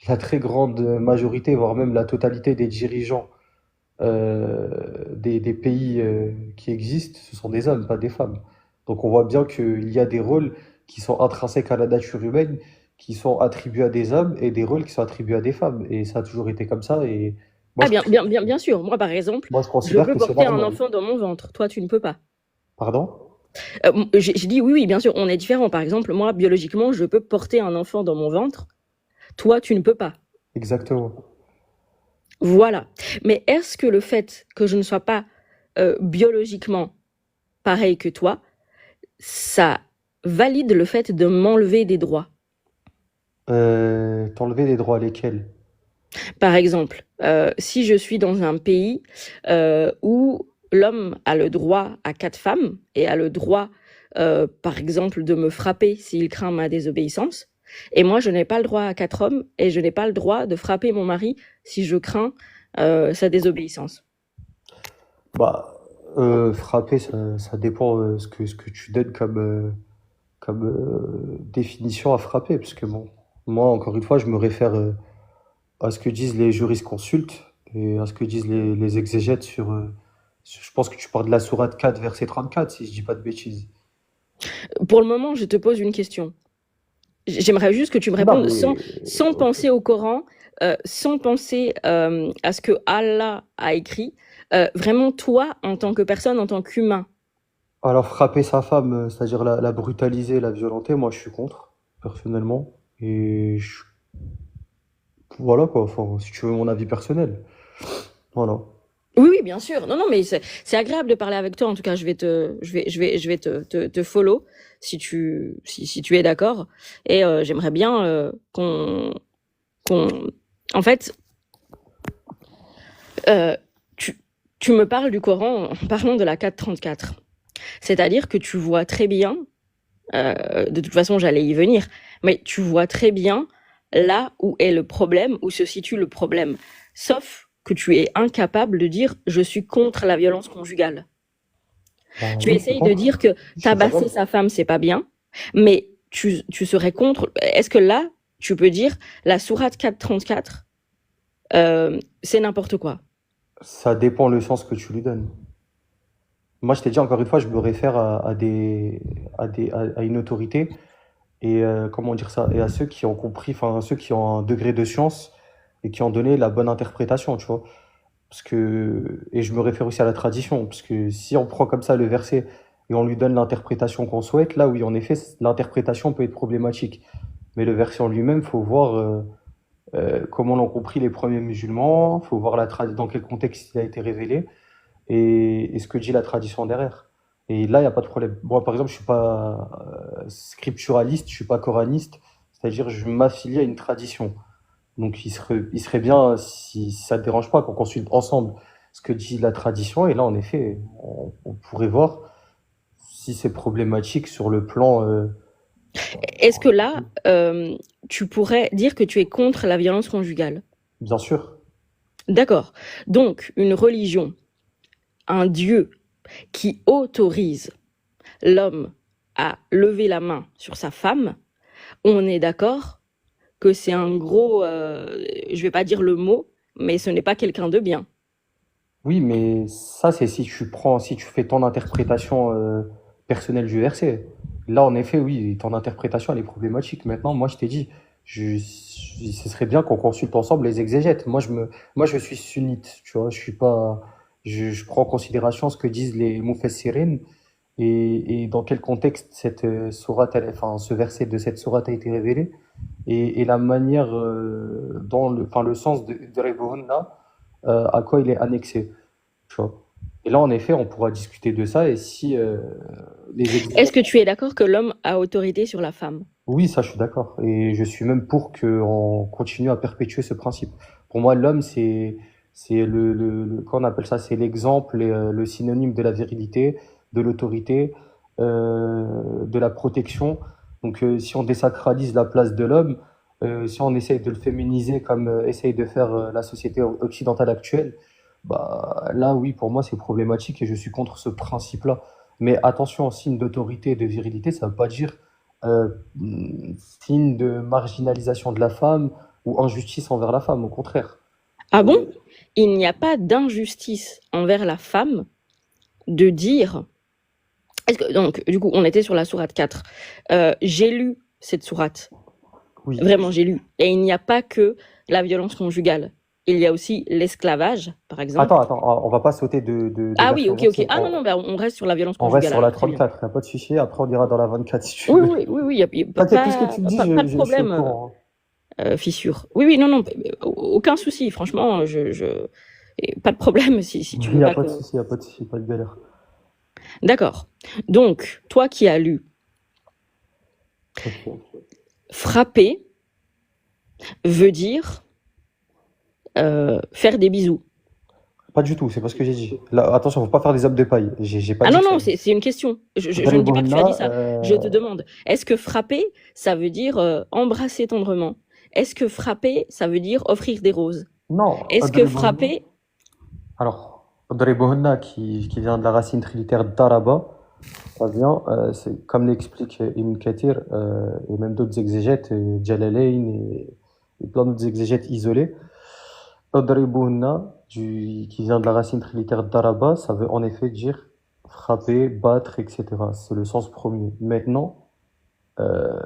A: La très grande majorité, voire même la totalité des dirigeants des pays qui existent, ce sont des hommes, pas des femmes. Donc on voit bien qu'il y a des rôles qui sont intrinsèques à la nature humaine, qui sont attribués à des hommes, et des rôles qui sont attribués à des femmes. Et ça a toujours été comme ça. Et moi,
C: Ah
A: je,
C: bien, bien, bien, bien sûr. Moi, par exemple,
A: moi, je
C: je
A: considère
C: peux
A: que c'est
C: porter un
A: normal.
C: enfant dans mon ventre. Toi, tu ne peux pas.
A: Pardon?
C: J'ai dit oui, oui, bien sûr, on est différents. Par exemple, moi, biologiquement, je peux porter un enfant dans mon ventre. Toi, tu ne peux pas.
A: Exactement.
C: Voilà. Mais est-ce que le fait que je ne sois pas biologiquement pareil que toi, ça valide le fait de m'enlever des droits?
A: T'enlever des droits lesquels?
C: Par exemple, si je suis dans un pays où l'homme a le droit à 4 femmes et a le droit, par exemple, de me frapper s'il craint ma désobéissance, et moi, je n'ai pas le droit à 4 hommes et je n'ai pas le droit de frapper mon mari si je crains sa désobéissance.
A: Bah, frapper, ça dépend ce que tu donnes comme définition à frapper. Parce que bon, moi, encore une fois, je me réfère à ce que disent les jurisconsultes et à ce que disent les exégètes je pense que tu parles de la sourate 4, verset 34, si je dis pas de bêtises.
C: Pour le moment, je te pose une question. J'aimerais juste que tu me
A: Non,
C: répondes
A: mais
C: sans
A: ok.
C: penser au Coran, sans penser à ce que Allah a écrit. Vraiment, toi, en tant que personne, en tant qu'humain.
A: Alors, frapper sa femme, c'est-à-dire la brutaliser, la violenter, moi je suis contre, personnellement. Et voilà quoi, enfin, si tu veux mon avis personnel. Voilà.
C: Oui, oui, bien sûr. Non, non, mais c'est agréable de parler avec toi. En tout cas, je vais te follow si tu es d'accord. Et j'aimerais bien qu'on, en fait, euh, tu, tu me parles du Coran en parlant de la 434. C'est-à-dire que tu vois très bien, de toute façon, j'allais y venir, mais tu vois très bien là où est le problème, où se situe le problème. Sauf que tu es incapable de dire je suis contre la violence conjugale.
A: Ben
C: Tu
A: oui, je suis
C: essayes de
A: contre.
C: dire que
A: Je suis
C: tabasser
A: capable.
C: sa femme, c'est pas bien, mais tu serais contre. Est-ce que là, tu peux dire la sourate 434, c'est n'importe quoi?
A: Ça dépend le sens que tu lui donnes. Moi, je t'ai dit encore une fois, je me réfère à une autorité et comment dire ça, et à ceux qui ont compris, enfin, à ceux qui ont un degré de science et qui ont donné la bonne interprétation, tu vois. Parce que, et je me réfère aussi à la tradition, parce que si on prend comme ça le verset et on lui donne l'interprétation qu'on souhaite, là oui, en effet, l'interprétation peut être problématique. Mais le verset en lui-même, faut voir comment l'ont compris les premiers musulmans, faut voir dans quel contexte il a été révélé et ce que dit la tradition derrière. Et là, il n'y a pas de problème. Moi, par exemple, je suis pas scripturaliste, je suis pas coraniste, c'est-à-dire je m'affilie à une tradition. Donc il serait bien, si ça ne te dérange pas, qu'on consulte ensemble ce que dit la tradition. Et là, en effet, on pourrait voir si c'est problématique sur le plan...
C: Est-ce que là, tu pourrais dire que tu es contre la violence conjugale?
A: bien sûr.
C: D'accord. Donc, une religion, un Dieu qui autorise l'homme à lever la main sur sa femme, on est d'accord que c'est un gros, je vais pas dire le mot, mais ce n'est pas quelqu'un de bien.
A: Oui, mais ça, c'est si tu fais ton interprétation personnelle du verset. Là, en effet, oui, ton interprétation, elle est problématique. Maintenant, moi, je t'ai dit, ce serait bien qu'on consulte ensemble les exégètes. Moi, je suis sunnite, tu vois, je suis pas, je prends en considération ce que disent les mufassirin et dans quel contexte cette sourate, enfin, ce verset de cette sourate a été révélé et la manière enfin, le sens de Rebbeinu, à quoi il est annexé. Tu vois. Et là, en effet, on pourra discuter de ça. Et si les
C: Est-ce
A: exégètes...
C: que tu es d'accord que l'homme a autorité sur la femme?
A: Oui, ça, je suis d'accord. Et je suis même pour qu'on continue à perpétuer ce principe. Pour moi, l'homme, c'est comment on appelle ça? C'est l'exemple et le synonyme de la virilité, de l'autorité, de la protection. Donc, si on désacralise la place de l'homme, si on essaye de le féminiser comme essaye de faire la société occidentale actuelle, bah, là, oui, pour moi, c'est problématique et je suis contre ce principe-là. Mais attention, signe d'autorité et de virilité, ça ne veut pas dire euh, signe de marginalisation de la femme ou injustice envers la femme, au contraire.
C: Ah bon? Il n'y a pas d'injustice envers la femme de dire. Donc, du coup, on était sur la sourate 4. J'ai lu cette sourate.
A: Oui.
C: Vraiment, j'ai lu. Et il n'y a pas que la violence conjugale. Il y a aussi l'esclavage, par exemple.
A: Attends, on va pas sauter de
C: Ah oui,
A: verset en
C: ok, ok.
A: verset.
C: Ah non, non, bah, on reste sur la violence
A: On reste
C: conjugale
A: sur la
C: alors, très bien.
A: 34, il n'y a pas de souci. Après, on ira dans la 24 si tu
C: Oui,
A: veux.
C: oui, oui, oui, y a
A: T'inquiète, tout ce que tu me dis,
C: pas de
A: je suis au
C: problème,
A: courant.
C: fissure. Oui, oui, non, non, aucun souci. Franchement, et pas de problème si tu
A: Il
C: veux
A: n'y a
C: pas
A: pas
C: que.
A: de souci, il n'y a pas de souci, pas de galère.
C: D'accord. Donc, toi qui as lu,
A: Ok.
C: frapper veut dire faire des bisous.
A: Pas du tout, c'est pas ce que j'ai dit. Là, attention, faut pas faire des hommes de paille. J'ai pas
C: Ah
A: dit
C: non,
A: que ça.
C: non, c'est une question. Je ne dis pas que tu as dit
A: Daribonna,
C: ça. Je te demande, est-ce que frapper, ça veut dire embrasser tendrement? Est-ce que frapper, ça veut dire offrir des roses?
A: non,
C: Est-ce que
A: Daribonna.
C: frapper...
A: Alors, Daribonna, qui vient de la racine trilitère Daraba, ça vient, c'est comme l'explique Ibn Kathir et même d'autres exégètes, Jalalain et plein d'autres exégètes isolés. Daribonna, qui vient de la racine trilitère Daraba, ça veut en effet dire frapper, battre, etc. C'est le sens premier. Maintenant, euh,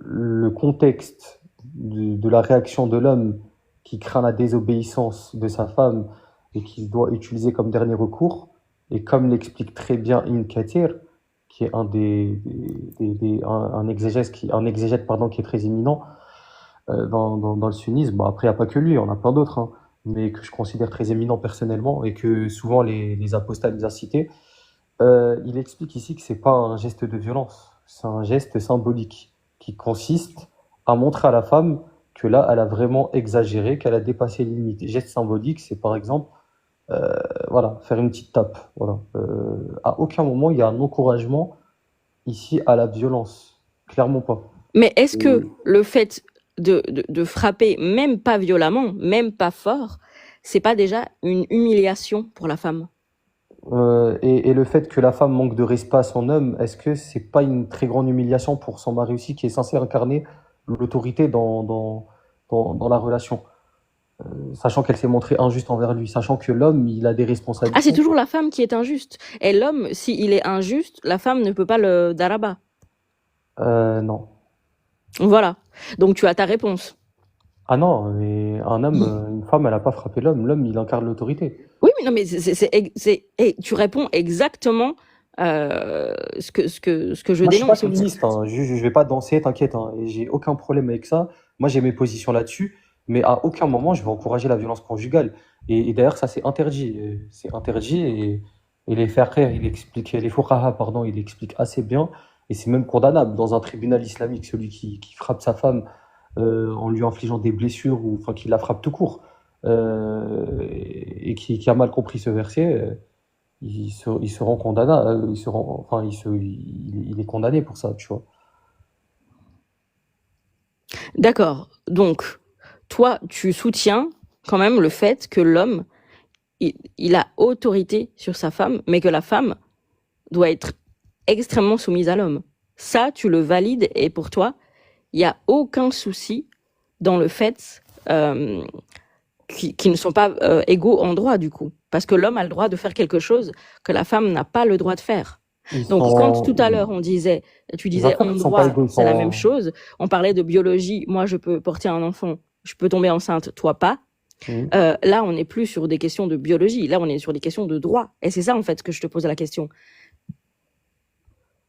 A: le contexte de la réaction de l'homme qui craint la désobéissance de sa femme et qu'il doit utiliser comme dernier recours, Et comme l'explique très bien Ibn Kathir, qui est un un exégète pardon, qui est très éminent dans le sunnisme, bon, après il n'y a pas que lui, on a plein d'autres, hein, mais que je considère très éminent personnellement et que souvent les apostats les a cités, il explique ici que c'est pas un geste de violence, c'est un geste symbolique qui consiste à montrer à la femme que là, elle a vraiment exagéré, qu'elle a dépassé les limites. Geste symbolique, c'est par exemple, voilà, faire une petite tape. Voilà. À aucun moment, il y a un encouragement ici à la violence. Clairement pas.
C: Mais est-ce que
A: Et,
C: le fait de frapper, même pas violemment, même pas fort, c'est pas déjà une humiliation pour la femme?
A: et le fait que la femme manque de respect à son homme, est-ce que c'est pas une très grande humiliation pour son mari aussi, qui est censé incarner l'autorité dans la relation, sachant qu'elle s'est montrée injuste envers lui, sachant que l'homme, il a des
C: Ah, c'est
A: responsabilités.
C: toujours la femme qui est injuste. Et l'homme, s'il est injuste, la femme ne peut pas le daraba.
A: Non.
C: Voilà. Donc tu as ta réponse.
A: Ah non, mais un homme, une femme, elle a pas frappé l'homme. L'homme, il incarne l'autorité.
C: Oui, mais non, mais tu réponds exactement ce que je
A: Moi, je suis pas
C: dénonce, en fait.
A: féministe, hein. Je vais pas danser, t'inquiète, hein. Et j'ai aucun problème avec ça. Moi, j'ai mes positions là-dessus, mais à aucun moment, je vais encourager la violence conjugale. Et d'ailleurs, ça, c'est interdit. C'est interdit et les frères, il explique, les fuqaha, pardon, il explique assez bien. Et c'est même condamnable dans un tribunal islamique, celui qui frappe sa femme en lui infligeant des blessures ou enfin qui la frappe tout court et qui a mal compris ce verset, il se rend condamnable, enfin il est condamné pour ça, tu vois.
C: D'accord. Donc, toi, tu soutiens quand même le fait que l'homme, il a autorité sur sa femme, mais que la femme doit être extrêmement soumise à l'homme. Ça, tu le valides et pour toi, il n'y a aucun souci dans le fait qu'ils ne sont pas égaux en droit, du coup. Parce que l'homme a le droit de faire quelque chose que la femme n'a pas le droit de faire.
A: Ils
C: Donc, quand tout à l'heure,
A: sont,
C: tu
A: les
C: disais
A: enfants
C: en
A: ne sont pas
C: droit,
A: égaux, ils
C: c'est la même
A: sont.
C: chose. On parlait de biologie. Moi, je peux porter un enfant, je peux tomber enceinte, toi pas.
A: Mhm.
C: Là, on n'est plus sur des questions de biologie. Là, on est sur des questions de droit. Et c'est ça, en fait, que je te pose la question.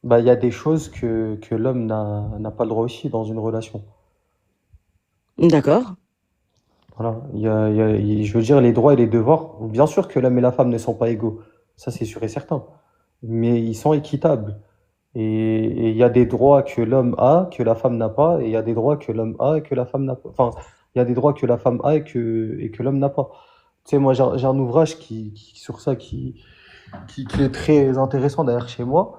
A: Bah, il y a des choses que l'homme n'a pas le droit aussi dans une relation.
C: D'accord.
A: Voilà. Je veux dire, les droits et les devoirs, bien sûr que l'homme et la femme ne sont pas égaux, ça c'est sûr et certain, mais ils sont équitables. Et il y a des droits que l'homme a, que la femme n'a pas, et il y a des droits que l'homme a et que la femme n'a pas. Enfin, il y a des droits que la femme a et que l'homme n'a pas. Tu sais, moi j'ai un ouvrage sur ça qui est très intéressant d'ailleurs chez moi,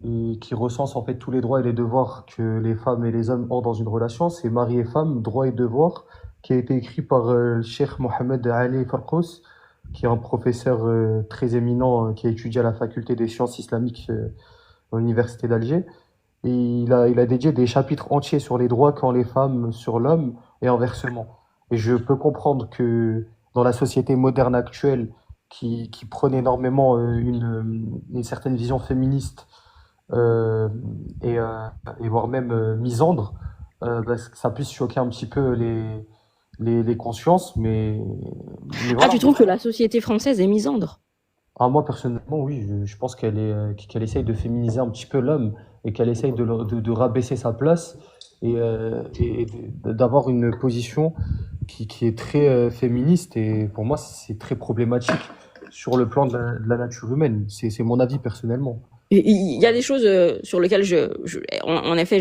A: et qui recense en fait tous les droits et les devoirs que les femmes et les hommes ont dans une relation. C'est Mari et femme, droits et devoirs, qui a été écrit par le Cheikh Mohamed Ali Farkous, qui est un professeur très éminent qui a étudié à la faculté des sciences islamiques à l'université d'Alger. Et il a dédié des chapitres entiers sur les droits qu'ont les femmes sur l'homme et inversement. Et je peux comprendre que dans la société moderne actuelle, qui prône énormément une certaine vision féministe euh, et, euh, et voire même misandre, bah, ça puisse choquer un petit peu les consciences, mais
C: Ah,
A: voilà.
C: tu trouves que la société française est misandre?
A: Ah, moi, personnellement, oui, je pense qu'elle essaye de féminiser un petit peu l'homme et qu'elle essaye de rabaisser sa place et d'avoir une position qui est très féministe. Et pour moi, c'est très problématique sur le plan de la nature humaine. C'est mon avis personnellement.
C: Il y a des choses sur lesquelles en effet,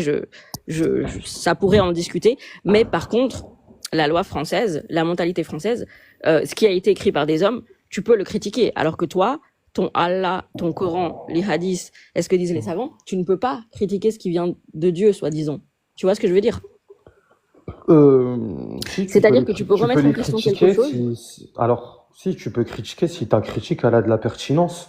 C: ça pourrait en discuter, mais par contre, la loi française, la mentalité française, ce qui a été écrit par des hommes, tu peux le critiquer, alors que toi, ton Allah, ton Coran, les hadiths, est ce que disent les savants, tu ne peux pas critiquer ce qui vient de Dieu, soi-disant. Tu vois ce que je veux dire?
A: Si,
C: C'est-à-dire que tu peux
A: tu peux
C: remettre en
A: les
C: question quelque
A: critiquer
C: chose.
A: alors, si, tu peux critiquer si ta critique, elle a de la pertinence.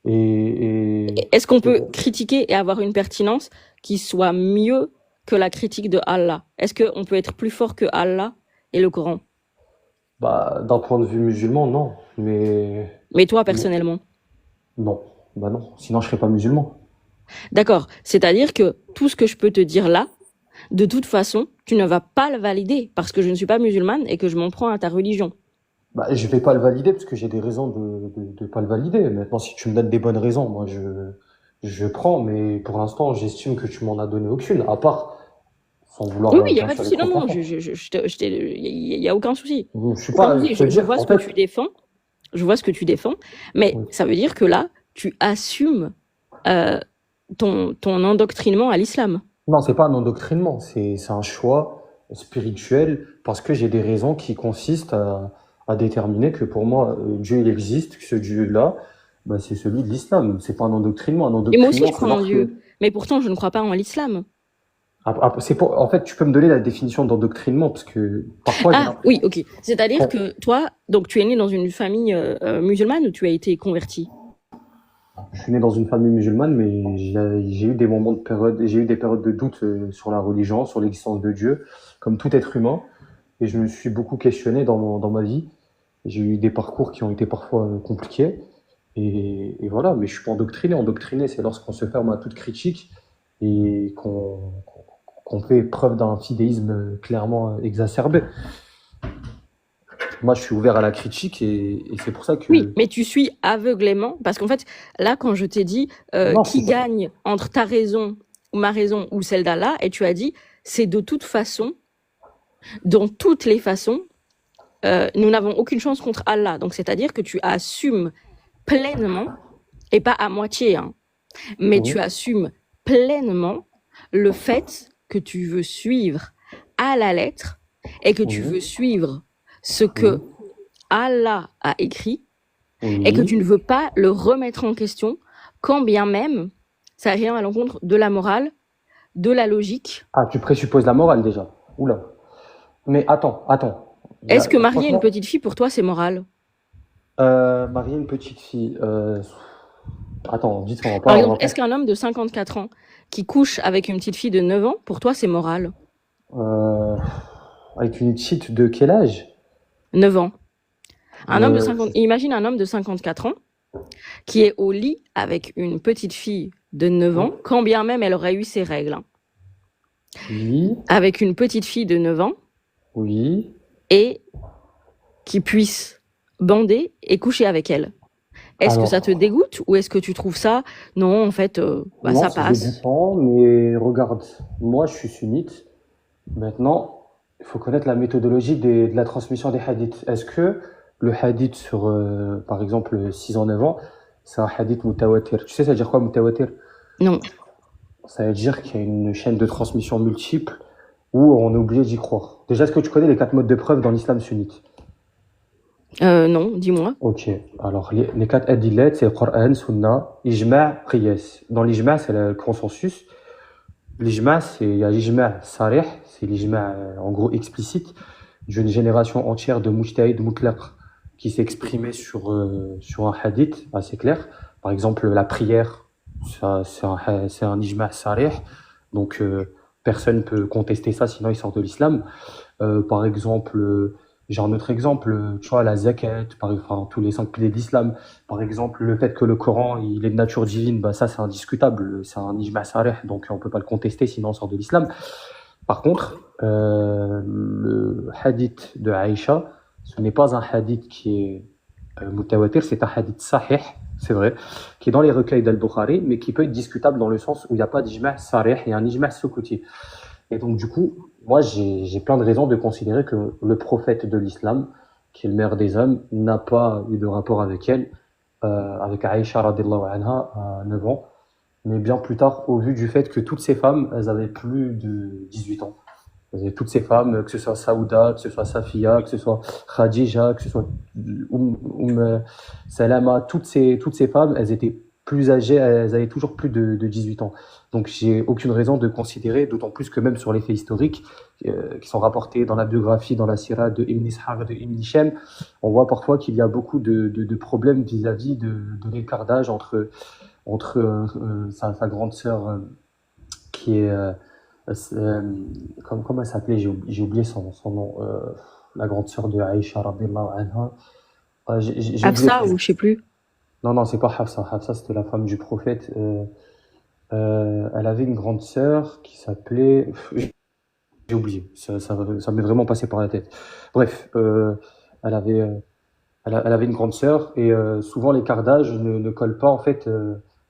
A: Et
C: Est-ce qu'on peut critiquer et avoir une pertinence qui soit mieux que la critique de Allah? Est-ce qu'on peut être plus fort que Allah et le Coran?
A: bah, d'un point de vue musulman, non.
C: Mais toi,
A: Mais
C: personnellement.
A: non. Bah non. Sinon, je serais pas musulman.
C: D'accord. C'est-à-dire que tout ce que je peux te dire là, de toute façon, tu ne vas pas le valider parce que je ne suis pas musulmane et que je m'en prends à ta religion.
A: Bah, je vais pas le valider parce que j'ai des raisons de pas le valider. Maintenant, si tu me donnes des bonnes raisons, moi, je prends, mais pour l'instant, j'estime que tu m'en as donné aucune, à part, sans vouloir
C: Oui, oui, il n'y a
A: bien
C: pas de
A: sûr
C: souci.
A: être
C: Non, non,
A: offensant.
C: il y a aucun souci.
A: Je suis
C: Comme
A: pas,
C: je dis,
A: je veux
C: je
A: dire,
C: vois
A: en
C: ce que
A: fait,
C: tu défends, je vois ce que tu défends, mais
A: oui.
C: ça veut dire que là, tu assumes euh, ton endoctrinement à l'islam.
A: Non, c'est pas un endoctrinement, c'est un choix spirituel parce que j'ai des raisons qui consistent à déterminer que pour moi, Dieu il existe, que ce Dieu-là, bah, c'est celui de l'islam. C'est pas un endoctrinement. Un
C: Et moi aussi,
A: endoctrinement,
C: je
A: c'est
C: crois en
A: lorsque.
C: Dieu, mais pourtant, je ne crois pas en l'islam.
A: En fait, tu peux me donner la définition d'endoctrinement parce que parfois j'ai
C: Ah, oui,
A: l'impression
C: ok. C'est-à-dire
A: qu'on-
C: que toi, donc tu es né dans une famille musulmane ou tu as été converti?
A: je suis né dans une famille musulmane, mais j'ai eu des moments de période, j'ai eu des périodes de doute sur la religion, sur l'existence de Dieu, comme tout être humain, et je me suis beaucoup questionné dans ma vie. J'ai eu des parcours qui ont été parfois compliqués. Et voilà, mais je suis pas endoctriné. Endoctriné, c'est lorsqu'on se ferme à toute critique et qu'on fait preuve d'un fidéisme clairement exacerbé. Moi, je suis ouvert à la critique et c'est pour ça
C: Oui,
A: que...
C: mais tu suis aveuglément, parce qu'en fait, là, quand je t'ai dit
A: Non,
C: qui
A: c'est pas...
C: gagne entre ta raison, ou ma raison, ou celle d'Allah, et tu as dit, c'est de toute façon, dans toutes les façons, nous n'avons aucune chance contre Allah. Donc, c'est-à-dire que tu assumes pleinement, et pas à moitié, hein, mais tu
A: Mhm,
C: assumes pleinement le fait que tu veux suivre à la lettre et que tu veux
A: mhm,
C: suivre ce que
A: mhm.
C: Allah a écrit et que
A: Oui.
C: tu ne veux pas le remettre en question, quand bien même ça vient à l'encontre de la morale, de la logique.
A: Ah, tu présupposes la morale déjà. Oula. Mais attends.
C: Est-ce que marier une
A: Franchement,
C: petite fille, pour toi, c'est moral?
A: marier une petite fille... Attends, vite,
C: Par
A: on va
C: exemple,
A: pas...
C: est-ce qu'un homme de 54 ans qui couche avec une petite fille de 9 ans, pour toi, c'est moral?
A: Euh, avec une petite de quel âge?
C: 9 ans.
A: Euh,
C: Imagine un homme de 54 ans qui est au lit avec une petite fille de 9 ans, quand bien même elle aurait eu ses règles, hein,
A: oui,
C: avec une petite fille de 9 ans,
A: oui.
C: et qui puisse bander et coucher avec elle. Est-ce que ça te
A: Alors,
C: dégoûte ou est-ce que tu trouves ça, non, en fait,
A: non,
C: ça
A: c'est
C: passe?
A: dégoûtant, mais regarde, moi je suis sunnite. Maintenant, il faut connaître la méthodologie de la transmission des hadiths. Est-ce que le hadith sur, par exemple, 6 ans, 9 ans, c'est un hadith mutawatir? Tu sais, ça veut dire quoi, mutawatir?
C: Non.
A: Ça veut dire qu'il y a une chaîne de transmission multiple où on est obligé d'y croire. Déjà, est-ce que tu connais les 4 modes de preuve dans l'islam sunnite?
C: Non, dis-moi.
A: Ok, alors les 4 adillets, c'est Coran, Sunna, Ijma', Qiyas. Dans l'Ijma', c'est le consensus. L'Ijma', il y a l'Ijma' sarih, c'est l'Ijma' en gros explicite, d'une génération entière de mujtahid mutlaq qui s'est exprimé sur un hadith assez clair. Par exemple, la prière, ça, c'est un Ijma' sarih, donc personne ne peut contester ça, sinon il sort de l'islam. Par exemple, j'ai un autre exemple, tu vois, la zakat, enfin, tous les 5 piliers de l'islam. Par exemple, le fait que le Coran, il est de nature divine, bah, ça, c'est indiscutable. C'est un ijma' sarih, donc on peut pas le contester, sinon on sort de l'islam. Par contre, le hadith de Aïcha, ce n'est pas un hadith qui est mutawatir, c'est un hadith sahih, c'est vrai, qui est dans les recueils d'Al-Bukhari, mais qui peut être discutable dans le sens où il n'y a pas d'ijma' sarih, il y a un ijma' sukuti. Et donc, du coup, moi, j'ai plein de raisons de considérer que le prophète de l'islam, qui est le meilleur des hommes, n'a pas eu de rapport avec elle, avec Aïcha radiallahu anha, à 9 ans, mais bien plus tard, au vu du fait que toutes ces femmes, elles avaient plus de 18 ans. Toutes ces femmes, que ce soit Saouda, que ce soit Safiya, que ce soit Khadija, que ce soit Salama, toutes ces femmes, elles étaient plus âgées, elles avaient toujours plus de 18 ans. Donc j'ai aucune raison de considérer, d'autant plus que même sur les faits historiques qui sont rapportés dans la biographie, dans la sira de Ibn Ishaq, de Ibn Hisham, on voit parfois qu'il y a beaucoup de problèmes vis-à-vis de l'écart d'âge entre sa grande sœur qui est comment elle s'appelait? J'ai oublié son nom. La grande sœur de Aïcha radiallahu anha. J'ai oublié
C: Afsa
A: son nom.
C: ou je sais plus.
A: Non, non, c'est pas Hafsa. Hafsa, c'était la femme du prophète. Elle avait une grande sœur qui s'appelait. J'ai oublié. Ça m'est vraiment passé par la tête. Bref, elle avait. Elle avait une grande sœur et souvent l'écart d'âge ne colle pas en fait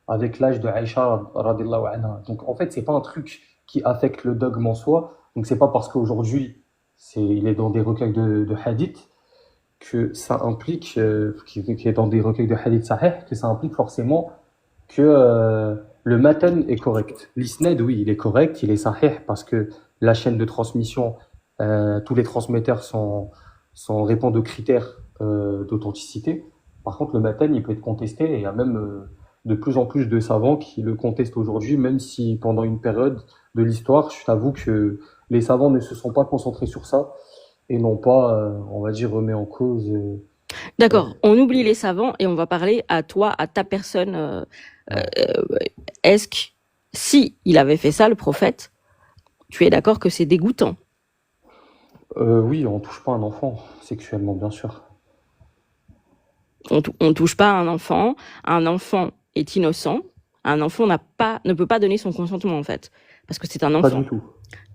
A: avec l'âge de Aïcha radiallahu anha. Donc en fait, c'est pas un truc qui affecte le dogme en soi. Donc c'est pas parce qu'aujourd'hui il est dans des recueils de hadith que ça implique, qui est dans des recueils de hadith sahih, que ça implique forcément que le matan est correct. L'isnad, oui, il est correct, il est sahih parce que la chaîne de transmission, tous les transmetteurs répondent aux critères d'authenticité. Par contre, le matan, il peut être contesté et il y a même de plus en plus de savants qui le contestent aujourd'hui, même si pendant une période de l'histoire, je t'avoue que les savants ne se sont pas concentrés sur ça et n'ont pas, on va dire, remis en cause.
C: D'accord, on oublie les savants et on va parler à toi, à ta personne. Est-ce que si il avait fait ça, le prophète, tu es d'accord que c'est dégoûtant?
A: Oui, on touche pas un enfant sexuellement, bien sûr.
C: On touche pas à un enfant est innocent, un enfant ne peut pas donner son consentement en fait, parce que c'est un
A: Pas
C: enfant.
A: du tout.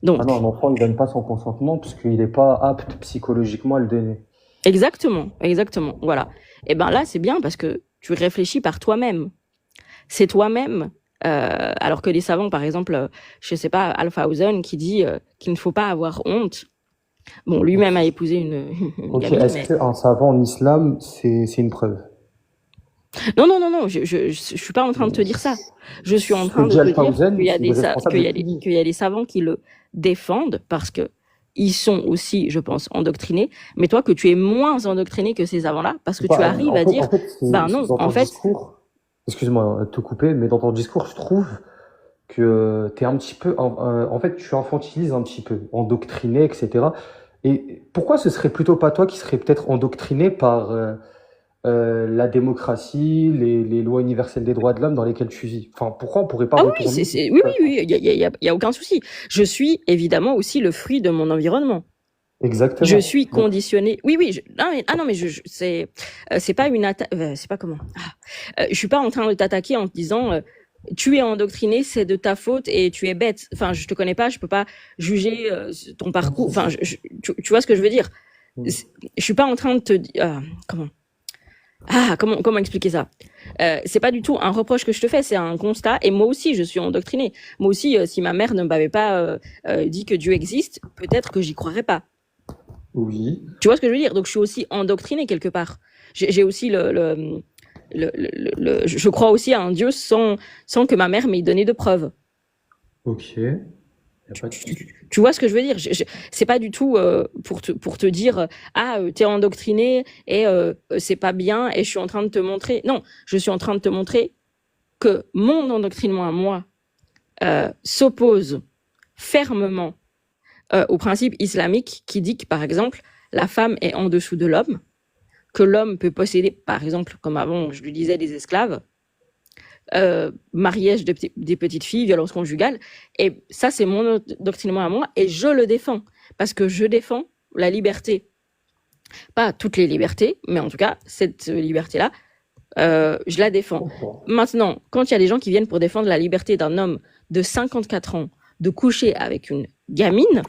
C: Donc,
A: Ah non, un enfant ne donne pas son consentement puisqu'il n'est pas apte psychologiquement à le donner.
C: exactement, voilà. Et ben là, c'est bien parce que tu réfléchis par toi-même. C'est toi-même, alors que les savants, par exemple, je sais pas, Alfausen qui dit qu'il ne faut pas avoir honte. Bon, lui-même a épousé une
A: Ok,
C: gamine,
A: est-ce
C: mais
A: qu'un savant en islam, c'est une preuve?
C: non, je suis pas en train de te dire ça. Je suis en
A: Ce que
C: train de
A: dit
C: te dire
A: Al-Fawzan, il est responsable de ce qu'il dit.
C: qu'il y a des savants qui le défendent parce que ils sont aussi, je pense, endoctrinés. Mais toi, que tu es moins endoctriné que ces savants-là, parce que tu arrives à dire, ben non,
A: dans
C: en
A: ton
C: fait,
A: discours, excuse-moi de te couper, mais dans ton discours, je trouve que t'es un petit peu, en fait, tu infantilises un petit peu, endoctriné, etc. Et pourquoi ce serait plutôt pas toi qui serais peut-être endoctriné par la démocratie, les lois universelles des droits de l'homme dans lesquelles tu vis? Enfin, pourquoi on pourrait pas
C: ah oui,
A: retourner?
C: oui, il y a aucun souci. Je suis évidemment aussi le fruit de mon environnement. Je
A: Exactement.
C: suis
A: Donc,
C: conditionnée. Oui, oui. Non, mais c'est pas une attaque. C'est pas comment. Je suis pas en train de t'attaquer en te disant tu es endoctriné, c'est de ta faute et tu es bête. Enfin, je te connais pas, je peux pas juger ton parcours. Enfin, tu vois ce que je veux dire. Je suis pas en train de te dire comment expliquer ça. C'est pas du tout un reproche que je te fais, c'est un constat. Et moi aussi, je suis endoctrinée. Moi aussi, si ma mère ne m'avait pas dit que Dieu existe, peut-être que j'y croirais pas.
A: oui.
C: Tu vois ce que je veux dire? Donc je suis aussi endoctrinée quelque part. J'ai aussi je crois aussi à un Dieu sans que ma mère m'ait donné de preuves.
A: Ok. Y a pas de souci.
C: Tu vois ce que je veux dire? C'est pas du tout pour te dire t'es endoctriné et c'est pas bien et je suis en train de te montrer. Non, je suis en train de te montrer que mon endoctrinement à moi s'oppose fermement au principe islamique qui dit que, par exemple, la femme est en dessous de l'homme, que l'homme peut posséder, par exemple, comme avant, je lui disais, des esclaves, mariage des petites filles, violence conjugale. Et ça, c'est mon endoctrinement à moi et je le défends parce que je défends la liberté. Pas toutes les libertés, mais en tout cas, cette liberté-là, je la défends. Maintenant, quand il y a des gens qui viennent pour défendre la liberté d'un homme de 54 ans de coucher avec une gamine,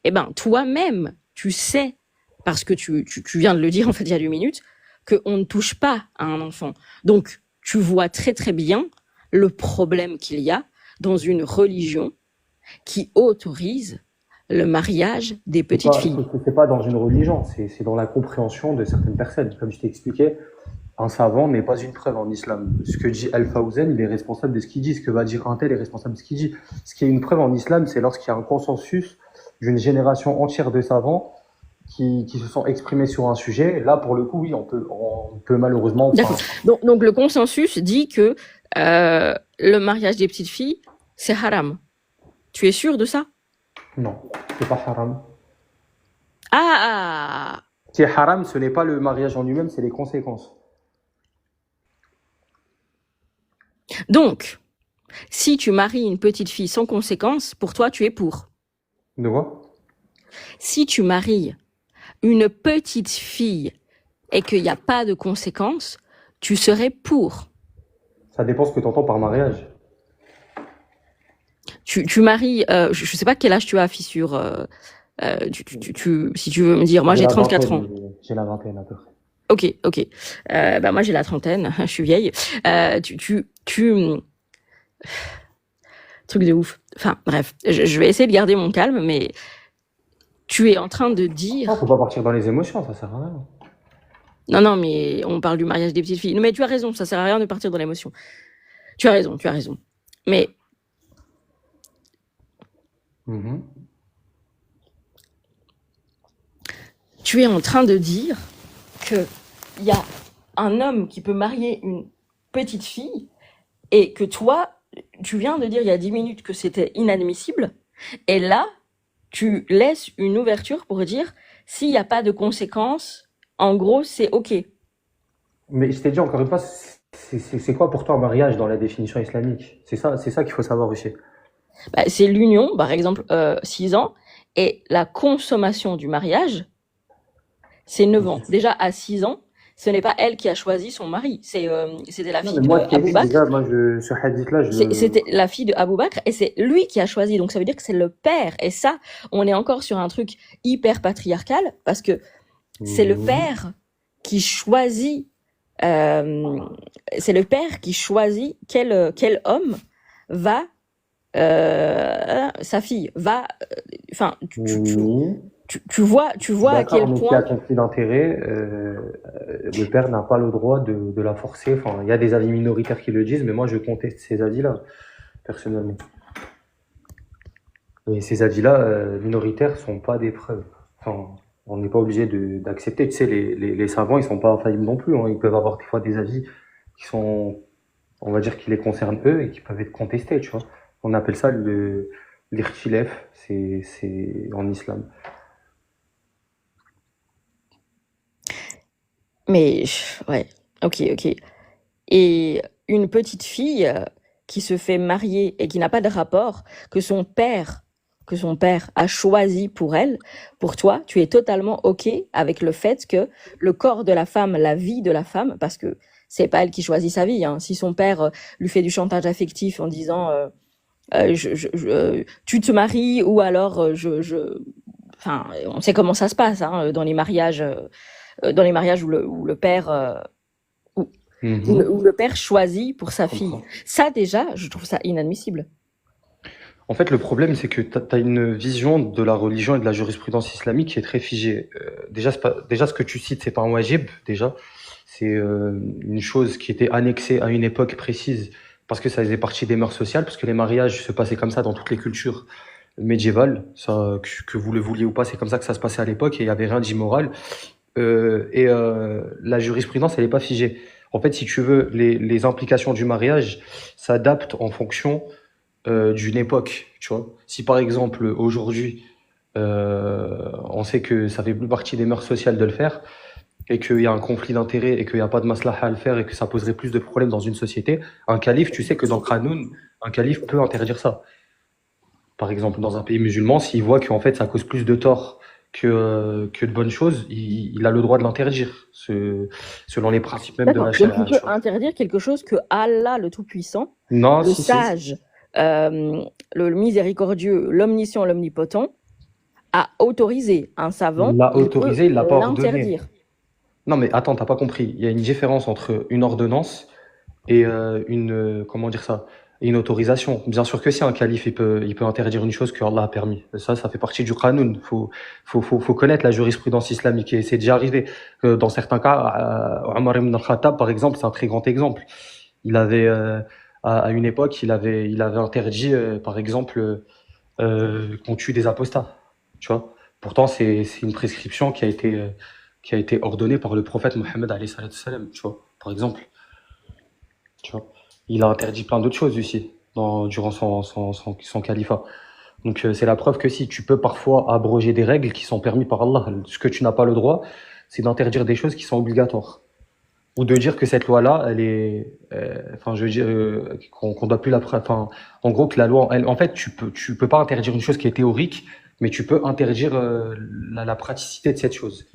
C: eh ben, toi-même, tu sais, parce que tu viens de le dire, en fait, il y a 2 minutes, qu'on ne touche pas à un enfant. Donc, tu vois très, très bien le problème qu'il y a dans une religion qui autorise le mariage des petites filles.
A: C'est pas dans une religion, c'est dans la compréhension de certaines personnes. Comme je t'ai expliqué, un savant n'est pas une preuve en islam. Ce que dit Al-Fawzan, il est responsable de ce qu'il dit. Ce que va dire un tel est responsable de ce qu'il dit. Ce qui est une preuve en islam, c'est lorsqu'il y a un consensus d'une génération entière de savants qui se sont exprimés sur un sujet. Là, pour le coup, oui, on peut malheureusement.
C: D'accord. Donc le consensus dit que le mariage des petites filles, c'est haram. Tu es sûr de ça?
A: Non, c'est pas haram.
C: Ah!
A: Ce qui est haram, ce n'est pas le mariage en lui-même, c'est les conséquences.
C: Donc, si tu maries une petite fille sans conséquence, pour toi, tu es pour.
A: De quoi?
C: Si tu maries une petite fille et qu'il n'y a pas de conséquences, tu serais pour.
A: Ça dépend ce que tu entends par mariage.
C: Tu maries, je sais pas quel âge tu as, fissure. Si tu veux me dire, moi j'ai 34 ans.
A: J'ai la vingtaine à peu près.
C: Ok, ok. Bah moi j'ai la trentaine, je suis vieille. Truc de ouf. Enfin bref, je vais essayer de garder mon calme, mais tu es en train de
A: Non,
C: dire...
A: faut pas partir dans les émotions, ça sert à rien.
C: Non, non, mais on parle du mariage des petites filles. Non, mais tu as raison, ça sert à rien de partir dans l'émotion. Tu as raison, tu as raison. Mais
A: Mhm.
C: tu es en train de dire que il y a un homme qui peut marier une petite fille et que toi, tu viens de dire il y a 10 minutes que c'était inadmissible. Et là, tu laisses une ouverture pour dire s'il n'y a pas de conséquences, en gros, c'est OK.
A: Mais je t'ai dit encore une fois, c'est quoi pour toi un mariage dans la définition islamique? C'est ça qu'il faut savoir aussi.
C: Bah, c'est l'union, par exemple, 6 ans, et la consommation du mariage, c'est 9 ans. Déjà, à 6 ans, ce n'est pas elle qui a choisi son mari. C'était la
A: Non,
C: fille
A: mais
C: de
A: moi, je t'ai
C: Abou
A: dit
C: Bakr.
A: déjà, ce hadith-là,
C: C'était la fille de Abou Bakr et c'est lui qui a choisi. Donc ça veut dire que c'est le père. Et ça, on est encore sur un truc hyper patriarcal parce que c'est le
A: Mhm.
C: père qui choisit. C'est le père qui choisit quel homme va sa fille va. Enfin,
A: Oui.
C: tu vois
A: Je suis
C: à
A: d'accord,
C: quel
A: mais s'il y a
C: point.
A: conflit d'intérêts, le père n'a pas le droit de la forcer. Enfin, il y a des avis minoritaires qui le disent, mais moi, je conteste ces avis-là, personnellement. Et ces avis-là, minoritaires, sont pas des preuves. Enfin, on n'est pas obligé d'accepter. Tu sais, les savants, ils sont pas infaillibles non plus, hein. Ils peuvent avoir des fois des avis qui sont, on va dire, qui les concernent eux et qui peuvent être contestés, tu vois. On appelle ça l'irtilef, c'est en islam.
C: Mais ouais, ok, ok. Et une petite fille qui se fait marier et qui n'a pas de rapport, que son père a choisi pour elle, pour toi, tu es totalement OK avec le fait que le corps de la femme, la vie de la femme, parce que c'est pas elle qui choisit sa vie, hein. Si son père lui fait du chantage affectif en disant tu te maries ou alors enfin, on sait comment ça se passe hein, dans les mariages où le père
A: Mhm.
C: où le père choisit pour sa
A: Je
C: fille.
A: comprends.
C: Ça, déjà, je trouve ça inadmissible.
A: En fait, le problème, c'est que tu as une vision de la religion et de la jurisprudence islamique qui est très figée. Déjà, déjà, ce que tu cites, c'est pas un wajib, déjà. C'est une chose qui était annexée à une époque précise parce que ça faisait partie des mœurs sociales, parce que les mariages se passaient comme ça dans toutes les cultures médiévales. Ça, que vous le vouliez ou pas, c'est comme ça que ça se passait à l'époque et il y avait rien d'immoral. La jurisprudence, elle est pas figée. En fait, si tu veux, les implications du mariage s'adaptent en fonction d'une époque, tu vois. Si par exemple aujourd'hui, on sait que ça fait plus partie des mœurs sociales de le faire, et qu'il y a un conflit d'intérêts, et qu'il n'y a pas de maslaha à le faire, et que ça poserait plus de problèmes dans une société, un calife, tu sais que dans le Qanun, un calife peut interdire ça. Par exemple, dans un pays musulman, s'il voit qu'en fait ça cause plus de tort que de bonnes choses, il a le droit de l'interdire, selon les principes même de
C: D'accord.
A: la
C: Donc, tu
A: charia, tu
C: peux
A: vois.
C: interdire quelque chose que Allah, le Tout-Puissant,
A: Non,
C: le
A: si, si.
C: sage, le miséricordieux, l'omniscient, l'omnipotent, a autorisé. Un
A: Il
C: savant,
A: l'a
C: il peut
A: autorisé, il l'a pas ordonné.
C: l'interdire.
A: Non, mais attends, t'as pas compris. Il y a une différence entre une ordonnance et comment dire ça, une autorisation. Bien sûr que si un calife, il peut interdire une chose que Allah a permis. Ça fait partie du Qanun. Faut connaître la jurisprudence islamique et c'est déjà arrivé. Dans certains cas, Omar ibn al-Khattab, par exemple, c'est un très grand exemple. Il avait, à une époque, il avait interdit, par exemple, qu'on tue des apostats. Tu vois. Pourtant, c'est une prescription qui a été ordonnée par le prophète Mohammed alayhi salatu salam, tu vois, par exemple. Tu vois. Il a interdit plein d'autres choses aussi durant son califat. Donc c'est la preuve que si tu peux parfois abroger des règles qui sont permises par Allah, ce que tu n'as pas le droit, c'est d'interdire des choses qui sont obligatoires. Ou de dire que cette loi-là, elle est, enfin, je veux dire, qu'on doit plus enfin, en gros, que la loi, elle, en fait, tu peux pas interdire une chose qui est théorique, mais tu peux interdire la praticité de cette chose.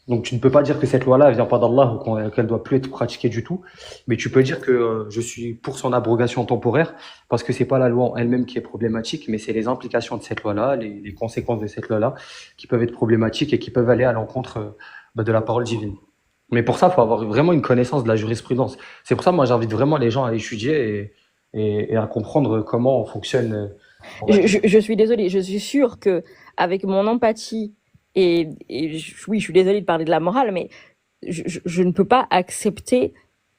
A: Donc tu ne peux pas dire que cette loi-là, elle vient pas d'Allah ou qu'elle doit plus être pratiquée du tout, mais tu peux dire que je suis pour son abrogation temporaire parce que c'est pas la loi en elle-même qui est problématique, mais c'est les implications de cette loi-là, les conséquences de cette loi-là qui peuvent être problématiques et qui peuvent aller à l'encontre Bah, de la parole divine. Mais pour ça, il faut avoir vraiment une connaissance de la jurisprudence. C'est pour ça, moi, j'invite vraiment les gens à étudier et à comprendre comment fonctionne, on va dire.
C: Je suis désolée, je suis sûre que avec mon empathie oui, je suis désolée de parler de la morale, mais je ne peux pas accepter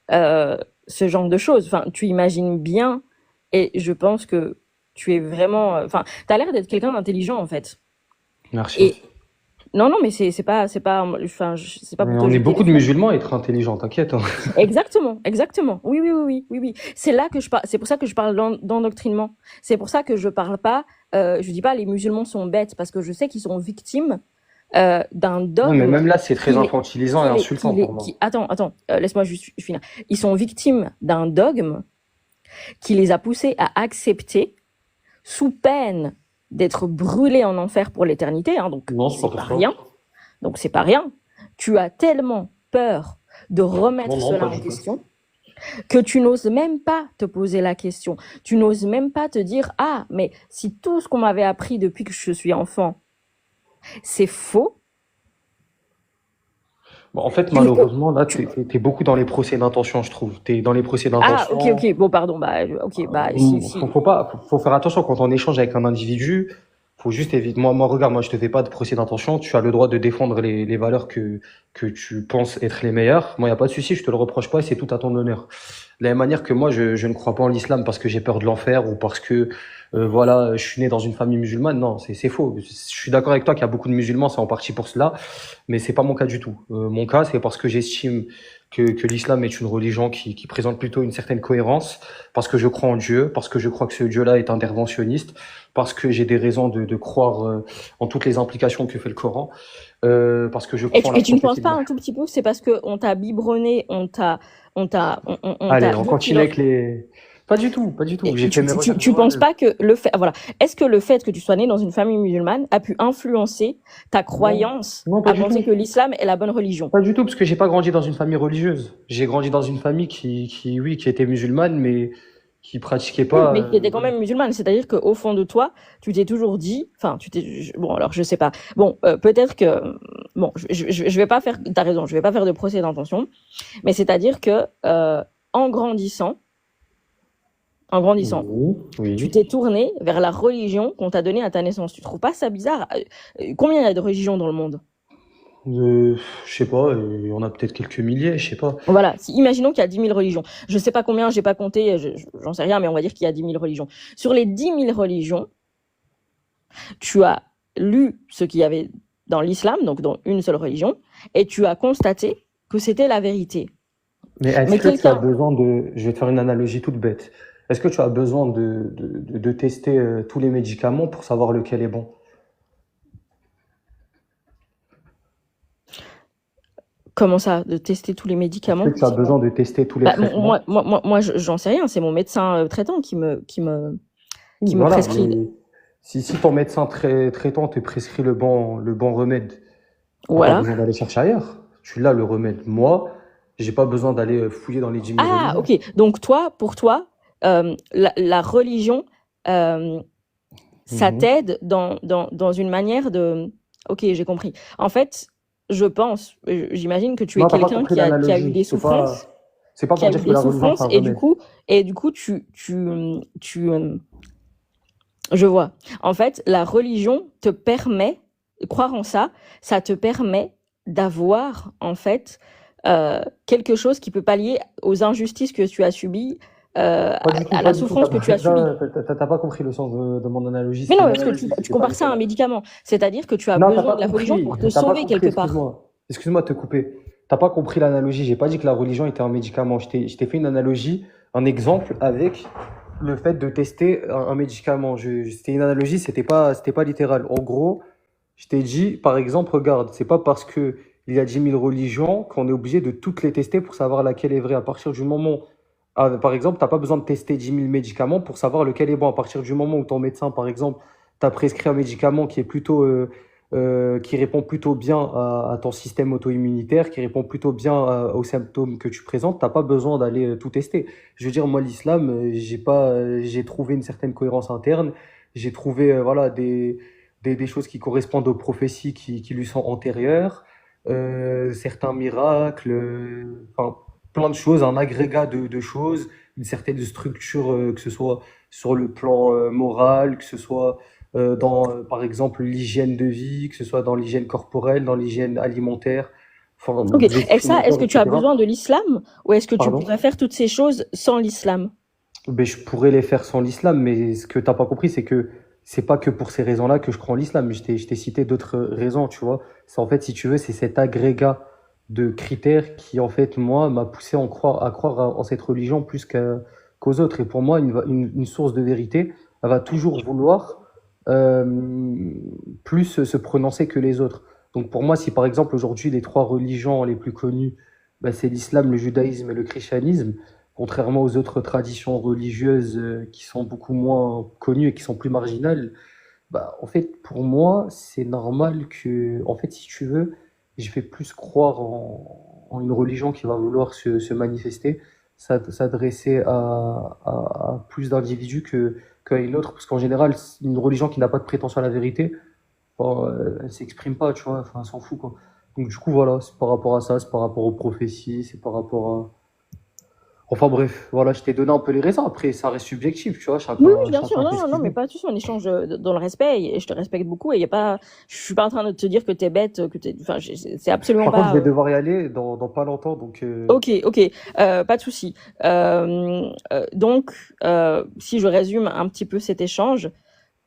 C: ce genre de choses. Enfin, tu imagines bien, et je pense que tu es vraiment, enfin, t'as l'air d'être quelqu'un d'intelligent en fait.
A: Merci.
C: Et non, non, mais enfin, c'est pas
A: Mais
C: pour te
A: on est
C: jeter
A: beaucoup
C: des
A: de
C: fleurs.
A: musulmans à être intelligents, t'inquiète, hein.
C: Exactement, exactement. Oui, oui, oui, oui, oui, oui. C'est là que je parle. C'est pour ça que je parle d'endoctrinement. C'est pour ça que je parle pas. Je dis pas les musulmans sont bêtes parce que je sais qu'ils sont victimes d'un
A: Non, mais
C: dogme
A: même là, c'est très
C: qui les,
A: infantilisant et insultant pour moi.
C: Attends, laisse-moi juste finir. Ils sont victimes d'un dogme qui les a poussés à accepter sous peine d'être brûlés en enfer pour l'éternité. Hein, donc
A: Non, c'est pas
C: c'est
A: pour
C: pas
A: ça.
C: rien. Donc c'est pas rien. Tu as tellement peur de
A: Non,
C: remettre
A: non, pas
C: cela en
A: du tout.
C: question que tu n'oses même pas te poser la question. Tu n'oses même pas te dire, ah, mais si tout ce qu'on m'avait appris depuis que je suis enfant, c'est faux,
A: Bon, en fait,
C: tu,
A: malheureusement, là,
C: tu,
A: t'es beaucoup dans les procès d'intention, je trouve. T'es dans les procès
C: ah, ok,
A: d'intention.
C: ok, bon, pardon, bah, ok, bah, si,
A: Faut pas, faut faire attention quand on échange avec un individu. Faut juste éviter. Regarde, moi, je te fais pas de procès d'intention. Tu as le droit de défendre les valeurs que tu penses être les meilleures. Moi, y a pas de souci, je te le reproche pas et c'est tout à ton honneur. De la même manière que moi, je ne crois pas en l'islam parce que j'ai peur de l'enfer ou parce que, voilà, je suis né dans une famille musulmane. Non, c'est faux. Je suis d'accord avec toi qu'il y a beaucoup de musulmans, c'est en partie pour cela, mais c'est pas mon cas du tout. Mon cas, c'est parce que j'estime que l'islam est une religion qui présente plutôt une certaine cohérence, parce que je crois en Dieu, parce que je crois que ce Dieu-là est interventionniste, parce que j'ai des raisons de croire en toutes les implications que fait le Coran, parce que je crois en la
C: et tu ne penses
A: prophétie de
C: pas
A: Mohammed.
C: un tout petit peu que c'est parce que on t'a biberonné, on
A: Allez,
C: t'a
A: on continue avec les... Pas du tout, pas du tout.
C: et
A: J'ai fait mes recherches
C: tu penses
A: moi-même.
C: pas que le fait, voilà, est-ce que le fait que tu sois né dans une famille musulmane a pu influencer ta
A: Non,
C: croyance
A: non, pas
C: à
A: du
C: penser
A: tout.
C: que l'islam est la bonne religion?
A: Pas du tout, parce que j'ai pas grandi dans une famille religieuse. J'ai grandi dans une famille oui, qui était musulmane, mais qui pratiquait
C: Oui,
A: pas.
C: mais qui était quand
A: Voilà.
C: même musulmane, c'est-à-dire qu'au fond de toi, tu t'es toujours dit, enfin, bon, alors je sais pas, bon, peut-être que, bon, je vais pas faire, t'as raison, je vais pas faire de procès d'intention, mais c'est-à-dire que en grandissant, en grandissant,
A: Oui,
C: tu
A: oui.
C: t'es tourné vers la religion qu'on t'a donnée à ta naissance. Tu trouves pas ça bizarre? Combien il y a de religions dans le monde?
A: Je sais pas, il y en a peut-être quelques milliers, je sais pas.
C: Voilà, imaginons qu'il y a 10 000 religions. Je sais pas combien, j'ai pas compté, j'en sais rien, mais on va dire qu'il y a 10 000 religions. Sur les 10 000 religions, tu as lu ce qu'il y avait dans l'islam, donc dans une seule religion, et tu as constaté que c'était la vérité.
A: Mais est-ce
C: Mais
A: que tu as
C: quelqu'un,
A: besoin de... Je vais te faire une analogie toute bête. Est-ce que tu as besoin de tester tous les médicaments pour savoir lequel est bon?
C: comment ça, de tester tous les
A: Est-ce que
C: médicaments?
A: tu as besoin de tester tous les
C: Bah,
A: traitements?
C: j'en sais rien, c'est mon médecin traitant
A: Oui,
C: qui me
A: voilà,
C: prescrit.
A: mais si ton médecin traitant te prescrit le bon remède, t'as pas
C: Voilà.
A: besoin d'aller chercher ailleurs. Tu l'as le remède. Moi, j'ai pas besoin d'aller fouiller dans les 10 000
C: Ah,
A: religions.
C: ok. Donc toi, pour toi, la religion, ça
A: Mhm.
C: t'aide dans une manière de... Ok, j'ai compris. En fait, je pense, j'imagine que tu es
A: Non, t'as pas
C: quelqu'un
A: compris
C: qui a eu
A: l'analogie.
C: des souffrances,
A: C'est pas
C: qui
A: pour
C: a eu
A: dire que
C: des
A: la religion c'est
C: souffrances,
A: un remède.
C: et du coup, je vois. En fait, la religion te permet, croire en ça, ça te permet d'avoir, en fait, quelque chose qui peut pallier aux injustices que tu as subies,
A: Pas du tout,
C: à
A: pas
C: la
A: du tout.
C: souffrance que tu as subie.
A: T'as pas compris le sens de mon analogie.
C: Mais
A: C'était
C: non,
A: une
C: parce que
A: analogie,
C: tu
A: c'était pas
C: compares ça à un
A: littéral.
C: médicament. C'est-à-dire que tu as
A: Non, t'as
C: besoin
A: pas
C: de la religion
A: compris.
C: pour te
A: T'as pas
C: sauver
A: compris,
C: quelque part.
A: excuse-moi. Excuse-moi de te couper. T'as pas compris l'analogie. J'ai pas dit que la religion était un médicament. Je t'ai fait une analogie, un exemple avec le fait de tester un médicament. C'était une analogie, c'était pas littéral. En gros, je t'ai dit, par exemple, regarde, c'est pas parce que il y a 10 000 religions qu'on est obligé de toutes les tester pour savoir laquelle est vraie. À partir du moment, par exemple, t'as pas besoin de tester 10 000 médicaments pour savoir lequel est bon. À partir du moment où ton médecin, par exemple, t'a prescrit un médicament qui est plutôt, qui répond plutôt bien à ton système auto-immunitaire, qui répond plutôt bien aux symptômes que tu présentes, t'as pas besoin d'aller tout tester. Je veux dire, moi, l'islam, j'ai trouvé une certaine cohérence interne. J'ai trouvé, voilà, des choses qui correspondent aux prophéties qui lui sont antérieures. certains miracles, enfin, plein de choses, un agrégat de choses, une certaine structure, que ce soit sur le plan moral, que ce soit dans, par exemple, l'hygiène de vie, que ce soit dans l'hygiène corporelle, dans l'hygiène alimentaire, enfin,
C: Ok. Et ça, est-ce
A: vestimentaire,
C: que tu as
A: etc.
C: besoin de l'islam ou est-ce que tu
A: Pardon?
C: pourrais faire toutes ces choses sans l'islam?
A: Ben, je pourrais les faire sans l'islam, mais ce que t'as pas compris, c'est que c'est pas que pour ces raisons-là que je crois en l'islam. Je t'ai cité d'autres raisons, tu vois. C'est en fait, si tu veux, c'est cet agrégat de critères qui, en fait, moi, m'a poussé à croire en cette religion plus qu'aux autres. Et pour moi, une source de vérité, elle va toujours vouloir euh, plus se prononcer que les autres. Donc pour moi, si par exemple aujourd'hui les trois religions les plus connues, ben, c'est l'islam, le judaïsme et le christianisme, contrairement aux autres traditions religieuses qui sont beaucoup moins connues et qui sont plus marginales, bah, en fait, pour moi, c'est normal que, en fait, si tu veux, je vais plus croire en une religion qui va vouloir se manifester, s'adresser à plus d'individus qu'à une autre, parce qu'en général, une religion qui n'a pas de prétention à la vérité, bon, elle s'exprime pas, tu vois, enfin, elle s'en fout, quoi. Donc, du coup, voilà, c'est par rapport à ça, c'est par rapport aux prophéties, c'est par rapport à, enfin bref, voilà, je t'ai donné un peu les raisons. Après, ça reste subjectif, tu vois,
C: Oui, oui, bien sûr.
A: chacun fait
C: Non,
A: ce
C: non, non,
A: qu'il
C: mais
A: veut.
C: pas de souci. On échange dans le respect et je te respecte beaucoup. Et y a pas, je suis pas en train de te dire que t'es bête, que t'es, enfin, c'est absolument
A: Par contre, je
C: pas.
A: vais devoir y aller dans pas longtemps, donc
C: Ok, ok, pas de souci. Donc, si je résume un petit peu cet échange,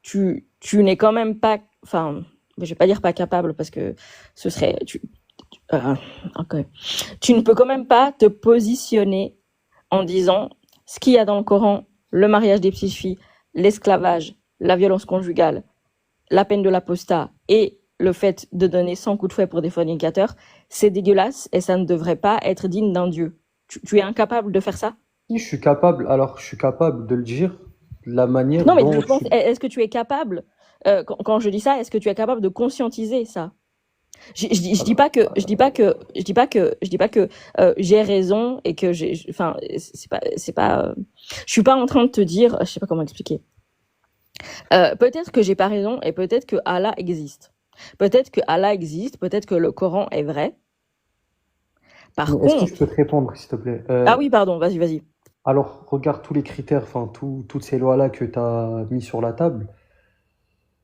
C: tu n'es quand même pas, enfin, je vais pas dire pas capable parce que ce serait, euh, ok. Tu ne peux quand même pas te positionner en disant ce qu'il y a dans le Coran, le mariage des petites filles, l'esclavage, la violence conjugale, la peine de l'apostat et le fait de donner 100 coups de fouet pour des fornicateurs, c'est dégueulasse et ça ne devrait pas être digne d'un dieu. Tu es incapable de faire ça?
A: si je suis capable, alors je suis capable de le dire de la manière
C: Non, mais
A: dont
C: je pense,
A: tu...
C: est-ce que tu es capable, quand je dis ça, est-ce que tu es capable de conscientiser ça? Je dis
A: Alors,
C: pas que, je dis pas que j'ai raison et que enfin, c'est pas, je suis pas en train de te dire, je sais pas comment expliquer. Peut-être que j'ai pas raison et peut-être que Allah existe. Peut-être que Allah existe, peut-être que le Coran est vrai. Par
A: est-ce que je
C: contre,
A: peux te répondre, s'il te plaît?
C: ah oui, pardon, vas-y, vas-y.
A: Alors, regarde tous les critères, enfin, toutes ces lois-là que tu as mis sur la table.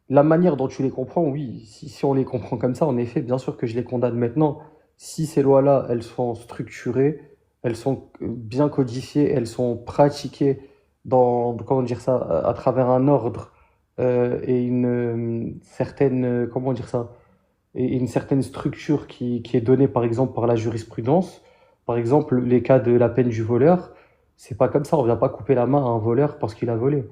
A: La manière dont tu les comprends, oui, si on les comprend comme ça, en effet, bien sûr que je les condamne maintenant. Si ces lois-là, elles sont structurées, elles sont bien codifiées, elles sont pratiquées comment dire ça, à travers un ordre et une certaine, comment dire ça, et une certaine structure qui est donnée par exemple par la jurisprudence. Par exemple, les cas de la peine du voleur, c'est pas comme ça, on vient pas couper la main à un voleur parce qu'il a volé.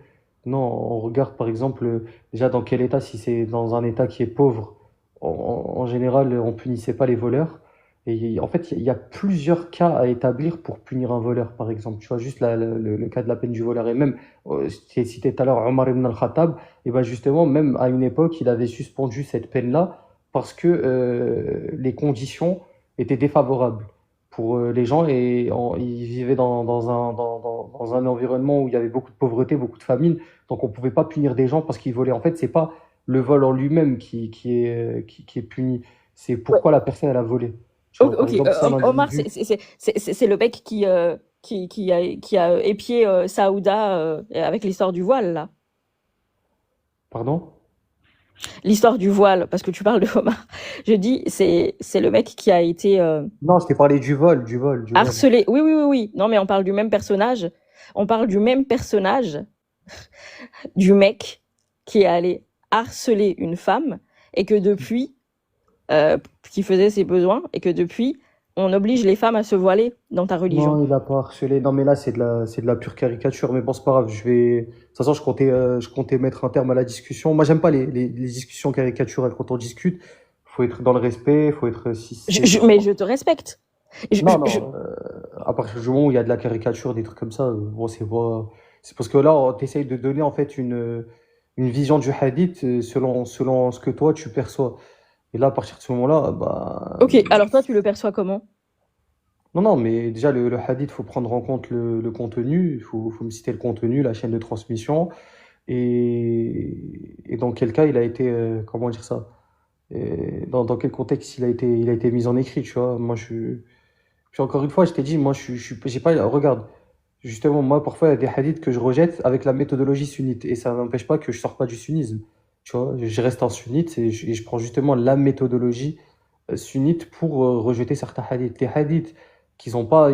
A: Non, on regarde par exemple déjà dans quel état, si c'est dans un état qui est pauvre, en général, on punissait pas les voleurs. Et en fait, il y a plusieurs cas à établir pour punir un voleur, par exemple. Tu vois, juste le cas de la peine du voleur. Et même, j'ai cité tout à l'heure Omar ibn al-Khattab, et ben justement, même à une époque, il avait suspendu cette peine-là parce que les conditions étaient défavorables pour les gens et ils vivaient dans un environnement où il y avait beaucoup de pauvreté, beaucoup de famine. Donc on ne pouvait pas punir des gens parce qu'ils volaient. En fait, c'est pas le vol en lui-même qui est puni, c'est
C: Ouais.
A: pourquoi la personne elle a volé. Tu
C: Ok,
A: vois, par exemple, si un
C: Omar,
A: individu.
C: c'est le mec qui a épié Saouda avec l'histoire du voile, là.
A: Pardon?
C: L'histoire du voile, parce que tu parles de Omar. Je dis, c'est le mec qui a été
A: Non, je t'ai parlé du vol, du vol, du vol.
C: harcelé. Oui, oui, oui, oui. Non, mais on parle du même personnage. On parle du même personnage, du mec qui est allé harceler une femme et que depuis, qui faisait ses besoins, et que depuis, on oblige les femmes à se voiler dans ta religion.
A: Non, il a pas harcelé. Non, mais là, c'est de la pure caricature. Mais bon, c'est pas grave. De toute façon, je comptais mettre un terme à la discussion. Moi, j'aime pas les discussions caricaturelles. Quand on discute, faut être dans le respect, faut être, si c'est,
C: Mais je te respecte.
A: non, non, à partir du moment où il y a de la caricature, des trucs comme ça, bon, c'est parce que là, on t'essaye de donner, en fait, une vision du hadith selon ce que toi, tu perçois. Et là, à partir de ce moment-là, bah,
C: Ok, alors toi, tu le perçois comment?
A: non, non, mais déjà, le hadith, il faut prendre en compte le contenu, il faut me citer le contenu, la chaîne de transmission, et dans quel cas il a été, comment dire ça, Et dans quel contexte il a été mis en écrit, tu vois. Puis encore une fois, je t'ai dit, moi, j'ai pas, regarde, justement, moi, parfois, il y a des hadiths que je rejette avec la méthodologie sunnite, et ça n'empêche pas que je sors pas du sunnisme, tu vois. Je reste en sunnite, et je prends justement la méthodologie sunnite pour rejeter certains hadiths. Les hadiths qui n'ont pas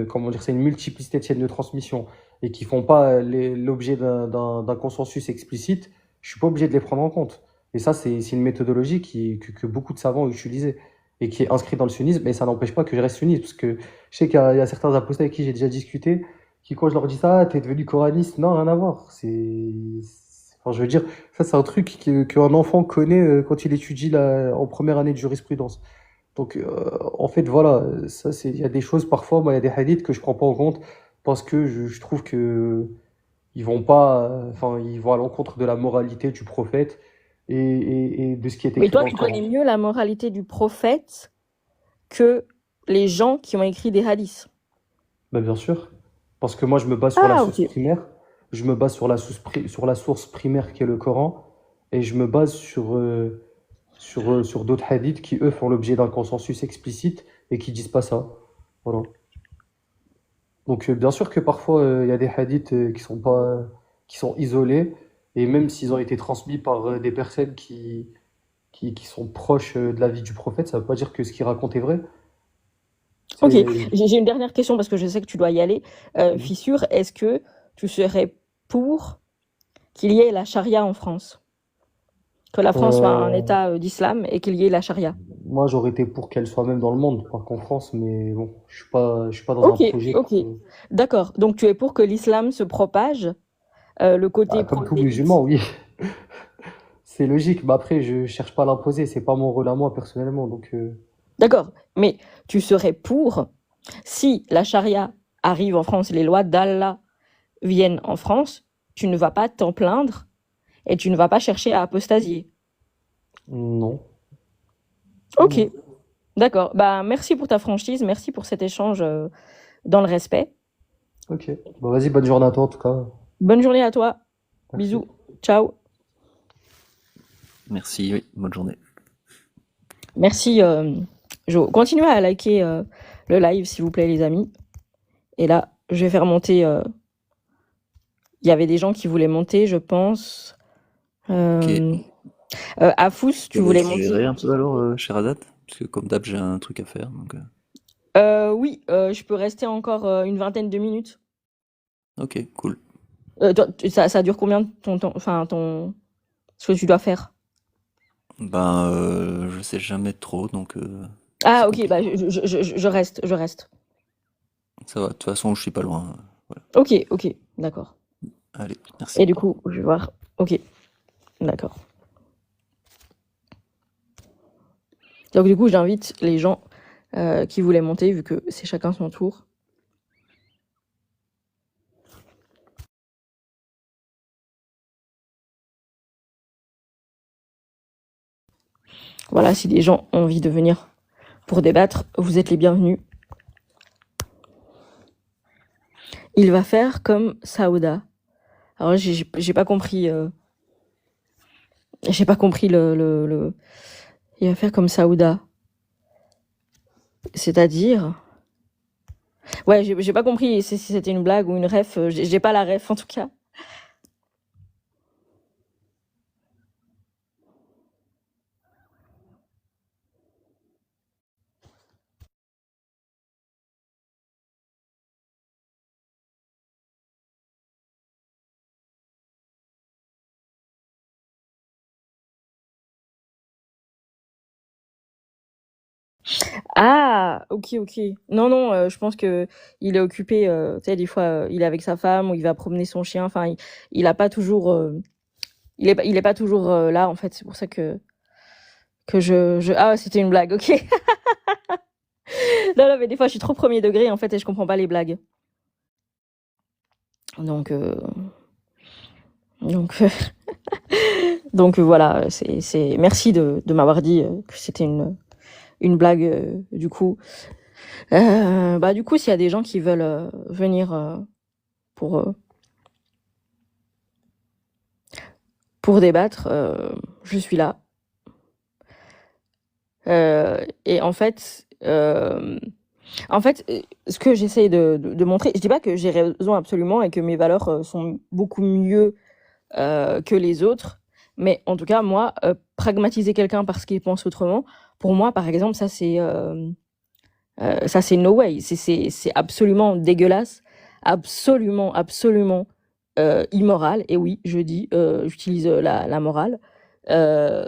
A: comment dire, c'est une multiplicité de chaînes de transmission, et qui font pas l'objet d'un consensus explicite, je suis pas obligé de les prendre en compte. Et ça, c'est une méthodologie que beaucoup de savants ont utilisée et qui est inscrite dans le sunnisme, mais ça n'empêche pas que je reste sunnite, parce que je sais qu'il y a certains apostats avec qui j'ai déjà discuté, qui, quand je leur dis ça, t'es devenu coraniste, non, rien à voir. Enfin, je veux dire, ça, c'est un truc qu'un enfant connaît quand il étudie en première année de jurisprudence. Donc, en fait, voilà, il y a des choses parfois, moi, il y a des hadiths que je prends pas en compte parce que je trouve que ils vont pas, enfin, ils vont à l'encontre de la moralité du prophète et de ce qui est
C: Mais
A: écrit
C: toi,
A: dans le
C: tu connais
A: Coran.
C: mieux la moralité du prophète que les gens qui ont écrit des hadiths.
A: Ben, bien sûr, parce que moi, je me base sur la
C: Ah,
A: source
C: ok.
A: primaire, je me base sur la source primaire qui est le Coran, et je me base sur d'autres hadiths qui, eux, font l'objet d'un consensus explicite et qui disent pas ça. Voilà. Donc, bien sûr que parfois, il y a des hadiths qui sont pas, qui sont isolés, et même s'ils ont été transmis par des personnes qui sont proches de la vie du prophète, ça veut pas dire que ce qu'il raconte est vrai.
C: Ok,
A: C'est...
C: j'ai une dernière question parce que je sais que tu dois y aller. Fissure, est-ce que tu serais pour qu'il y ait la charia en France? Que la France soit un
A: Euh,
C: État d'islam et qu'il y ait la charia?
A: Moi, j'aurais été pour qu'elle soit même dans le monde, pas qu'en France, mais bon, je suis pas dans un
C: Ok,
A: projet
C: ok. D'accord. Donc tu es pour que l'islam se propage, le côté
A: bah, comme tout
C: prosélyte.
A: musulman, oui, c'est logique. Mais après, je cherche pas à l'imposer, c'est pas mon rôle à moi personnellement. Donc,
C: D'accord. Mais tu serais pour si la charia arrive en France, les lois d'Allah viennent en France, tu ne vas pas t'en plaindre et tu ne vas pas chercher à apostasier.
A: non, non,
C: Ok,
A: non.
C: d'accord. Bah, merci pour ta franchise, merci pour cet échange dans le respect.
A: Ok. Bah, vas-y, bonne journée à toi en tout cas.
C: Bonne journée à toi.
A: Merci.
C: Bisous. Ciao.
B: Merci, oui, bonne journée.
C: Merci, Jo. Continuez à liker le live, s'il vous plaît, les amis. Et là, je vais faire monter. Il y avait des gens qui voulaient monter, je pense.
B: Ok.
C: Afous,
B: Je
C: tu
B: te
C: voulais
B: laisse
C: monter?
B: gérer un peu alors, Sherazade, parce que comme d'hab, j'ai un truc à faire. Donc,
C: Oui, je peux rester encore une vingtaine de minutes.
B: ok, cool.
C: Ça dure combien ton temps, enfin ce que tu dois faire?
B: Ben, je sais jamais trop, donc c'est
C: Ah ok, bah
B: compliqué.
C: je reste, je reste.
B: Ça va, de toute façon, je suis pas loin. Voilà.
C: Ok, ok, d'accord.
B: Allez,
C: Et
B: merci.
C: du coup, je vais voir. Ok, d'accord. Donc du coup, j'invite les gens qui voulaient monter, vu que c'est chacun son tour. Voilà, si des gens ont envie de venir pour débattre, vous êtes les bienvenus. Il va faire comme Saouda. Alors j'ai pas compris. J'ai pas compris le. Il va faire comme Saouda. C'est-à-dire. Ouais, j'ai pas compris si c'était une blague ou une ref. J'ai pas la ref en tout cas. Ah, ok, ok. Non, non, je pense que il est occupé. Tu sais, des fois, il est avec sa femme ou il va promener son chien. Enfin, il a pas toujours. Il est pas toujours là en fait. C'est pour ça que Ah, c'était une blague. Ok. Non, non, mais des fois, je suis trop premier degré en fait et je comprends pas les blagues. Donc, donc, donc voilà. Merci de m'avoir dit que c'était une blague. Du coup, bah du coup, s'il y a des gens qui veulent venir pour euh, pour débattre, je suis là. Et en fait, ce que j'essaye de montrer, je dis pas que j'ai raison absolument et que mes valeurs sont beaucoup mieux que les autres, mais en tout cas, moi, pragmatiser quelqu'un parce qu'il pense autrement, pour moi, par exemple, ça c'est no way, c'est absolument dégueulasse, absolument immoral. Et oui, j'utilise la morale, euh,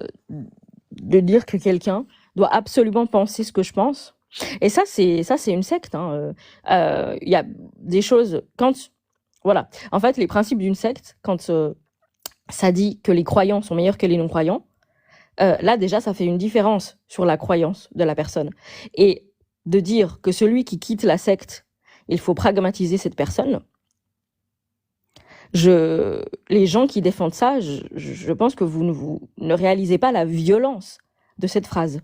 C: de dire que quelqu'un doit absolument penser ce que je pense. Et ça, c'est une secte, hein. Il y a des choses voilà. En fait, les principes d'une secte, quand ça dit que les croyants sont meilleurs que les non-croyants, là déjà, ça fait une différence sur la croyance de la personne. Et de dire que celui qui quitte la secte, il faut pragmatiser cette personne. Les gens qui défendent ça, je pense que vous ne réalisez pas la violence de cette phrase.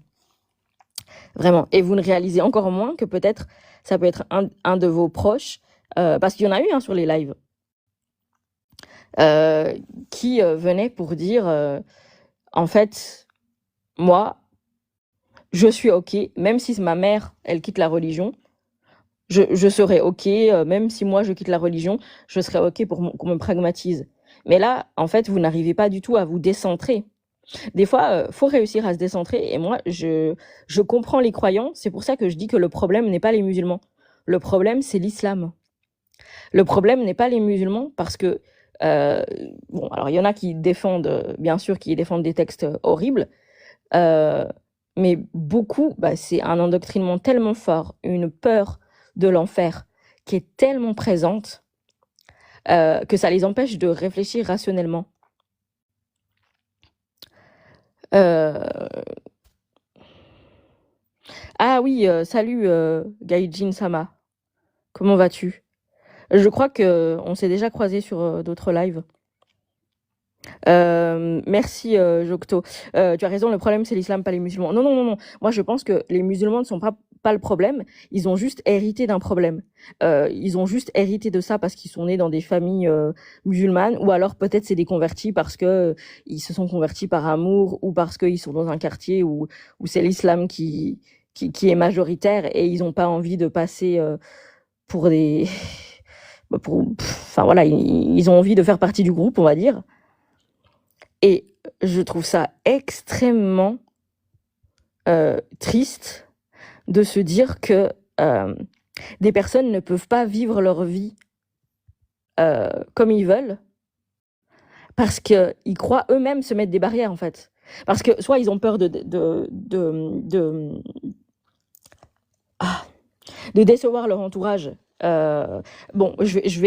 C: Vraiment. Et vous ne réalisez encore moins que peut-être ça peut être un de vos proches, parce qu'il y en a eu sur les lives, qui venait pour dire, en fait, moi, je suis OK, même si ma mère, elle quitte la religion, je serais OK, même si moi je quitte la religion, je serais OK qu'on me pragmatise. Mais là, en fait, vous n'arrivez pas du tout à vous décentrer. Des fois, faut réussir à se décentrer. Et moi, je comprends les croyants. C'est pour ça que je dis que le problème n'est pas les musulmans. Le problème, c'est l'islam. Le problème n'est pas les musulmans parce que, bon, alors il y en a qui défendent, bien sûr, qui défendent des textes horribles, mais beaucoup, c'est un endoctrinement tellement fort, une peur de l'enfer qui est tellement présente que ça les empêche de réfléchir rationnellement. Ah oui, salut Gaijin Sama. Comment vas-tu? Je crois que on s'est déjà croisés sur d'autres lives. Merci Jocto. Tu as raison, le problème c'est l'islam, pas les musulmans. Non. Moi je pense que les musulmans ne sont pas le problème. Ils ont juste hérité d'un problème. Ils ont juste hérité de ça parce qu'ils sont nés dans des familles musulmanes, ou alors peut-être c'est des convertis parce que ils se sont convertis par amour, ou parce qu'ils sont dans un quartier où c'est l'islam qui est majoritaire et ils n'ont pas envie de passer pour des enfin voilà, ils ont envie de faire partie du groupe, on va dire. Et je trouve ça extrêmement triste de se dire que des personnes ne peuvent pas vivre leur vie comme ils veulent parce qu'ils croient eux-mêmes se mettre des barrières, en fait. Parce que soit ils ont peur de décevoir leur entourage. Bon, je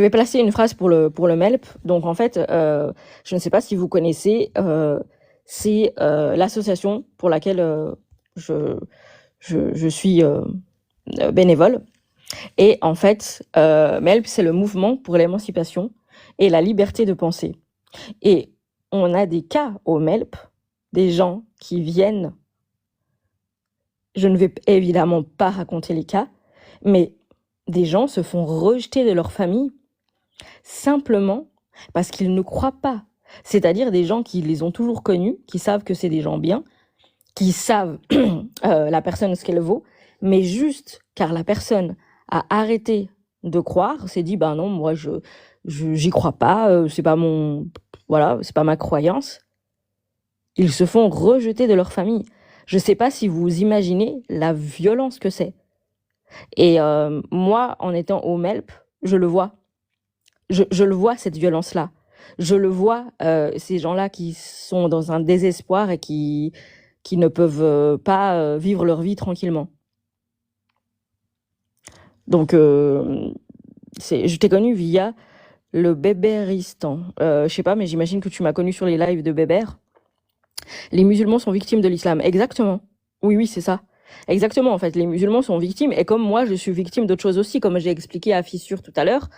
C: vais placer une phrase pour le MELP. Donc en fait, je ne sais pas si vous connaissez, c'est l'association pour laquelle je suis bénévole. Et en fait, MELP, c'est le mouvement pour l'émancipation et la liberté de penser. Et on a des cas au MELP, des gens qui viennent. Je ne vais évidemment pas raconter les cas, mais des gens se font rejeter de leur famille simplement parce qu'ils ne croient pas. C'est-à-dire des gens qui les ont toujours connus, qui savent que c'est des gens bien, qui savent la personne ce qu'elle vaut, mais juste car la personne a arrêté de croire, s'est dit non, moi j'y crois pas, c'est pas c'est pas ma croyance. Ils se font rejeter de leur famille. Je sais pas si vous imaginez la violence que c'est. Et moi, en étant au MELP, je le vois. Je le vois, cette violence-là. Je le vois, ces gens-là qui sont dans un désespoir et qui ne peuvent pas vivre leur vie tranquillement. Donc, je t'ai connu via le Bébéristan. Je sais pas, mais j'imagine que tu m'as connu sur les lives de Bébert. Les musulmans sont victimes de l'islam. Exactement. Oui, c'est ça. Exactement, en fait. Les musulmans sont victimes. Et comme moi, je suis victime d'autres choses aussi. Comme j'ai expliqué à Fissure tout à l'heure,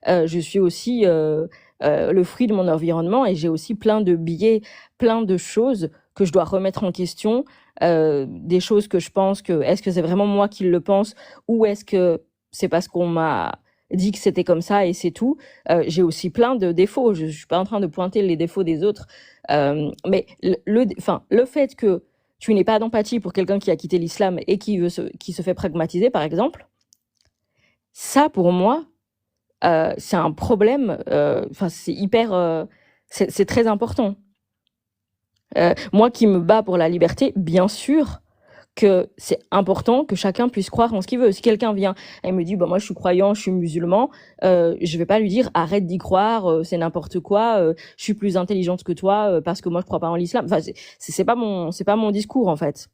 C: je suis aussi le fruit de mon environnement. Et j'ai aussi plein de biais, plein de choses que je dois remettre en question. Des choses que je pense que... Est-ce que c'est vraiment moi qui le pense? Ou est-ce que c'est parce qu'on m'a dit que c'était comme ça et c'est tout. J'ai aussi plein de défauts. Je suis pas en train de pointer les défauts des autres. Mais le fait que tu n'aies pas d'empathie pour quelqu'un qui a quitté l'islam et qui se fait pragmatiser, par exemple, ça, pour moi, c'est un problème. C'est hyper, c'est très important. Moi qui me bats pour la liberté, bien sûr que c'est important que chacun puisse croire en ce qu'il veut. Si quelqu'un vient et me dit, bah moi je suis croyant, je suis musulman, je vais pas lui dire arrête d'y croire, c'est n'importe quoi, je suis plus intelligente que toi parce que moi je crois pas en l'islam. Enfin, c'est pas mon discours en fait.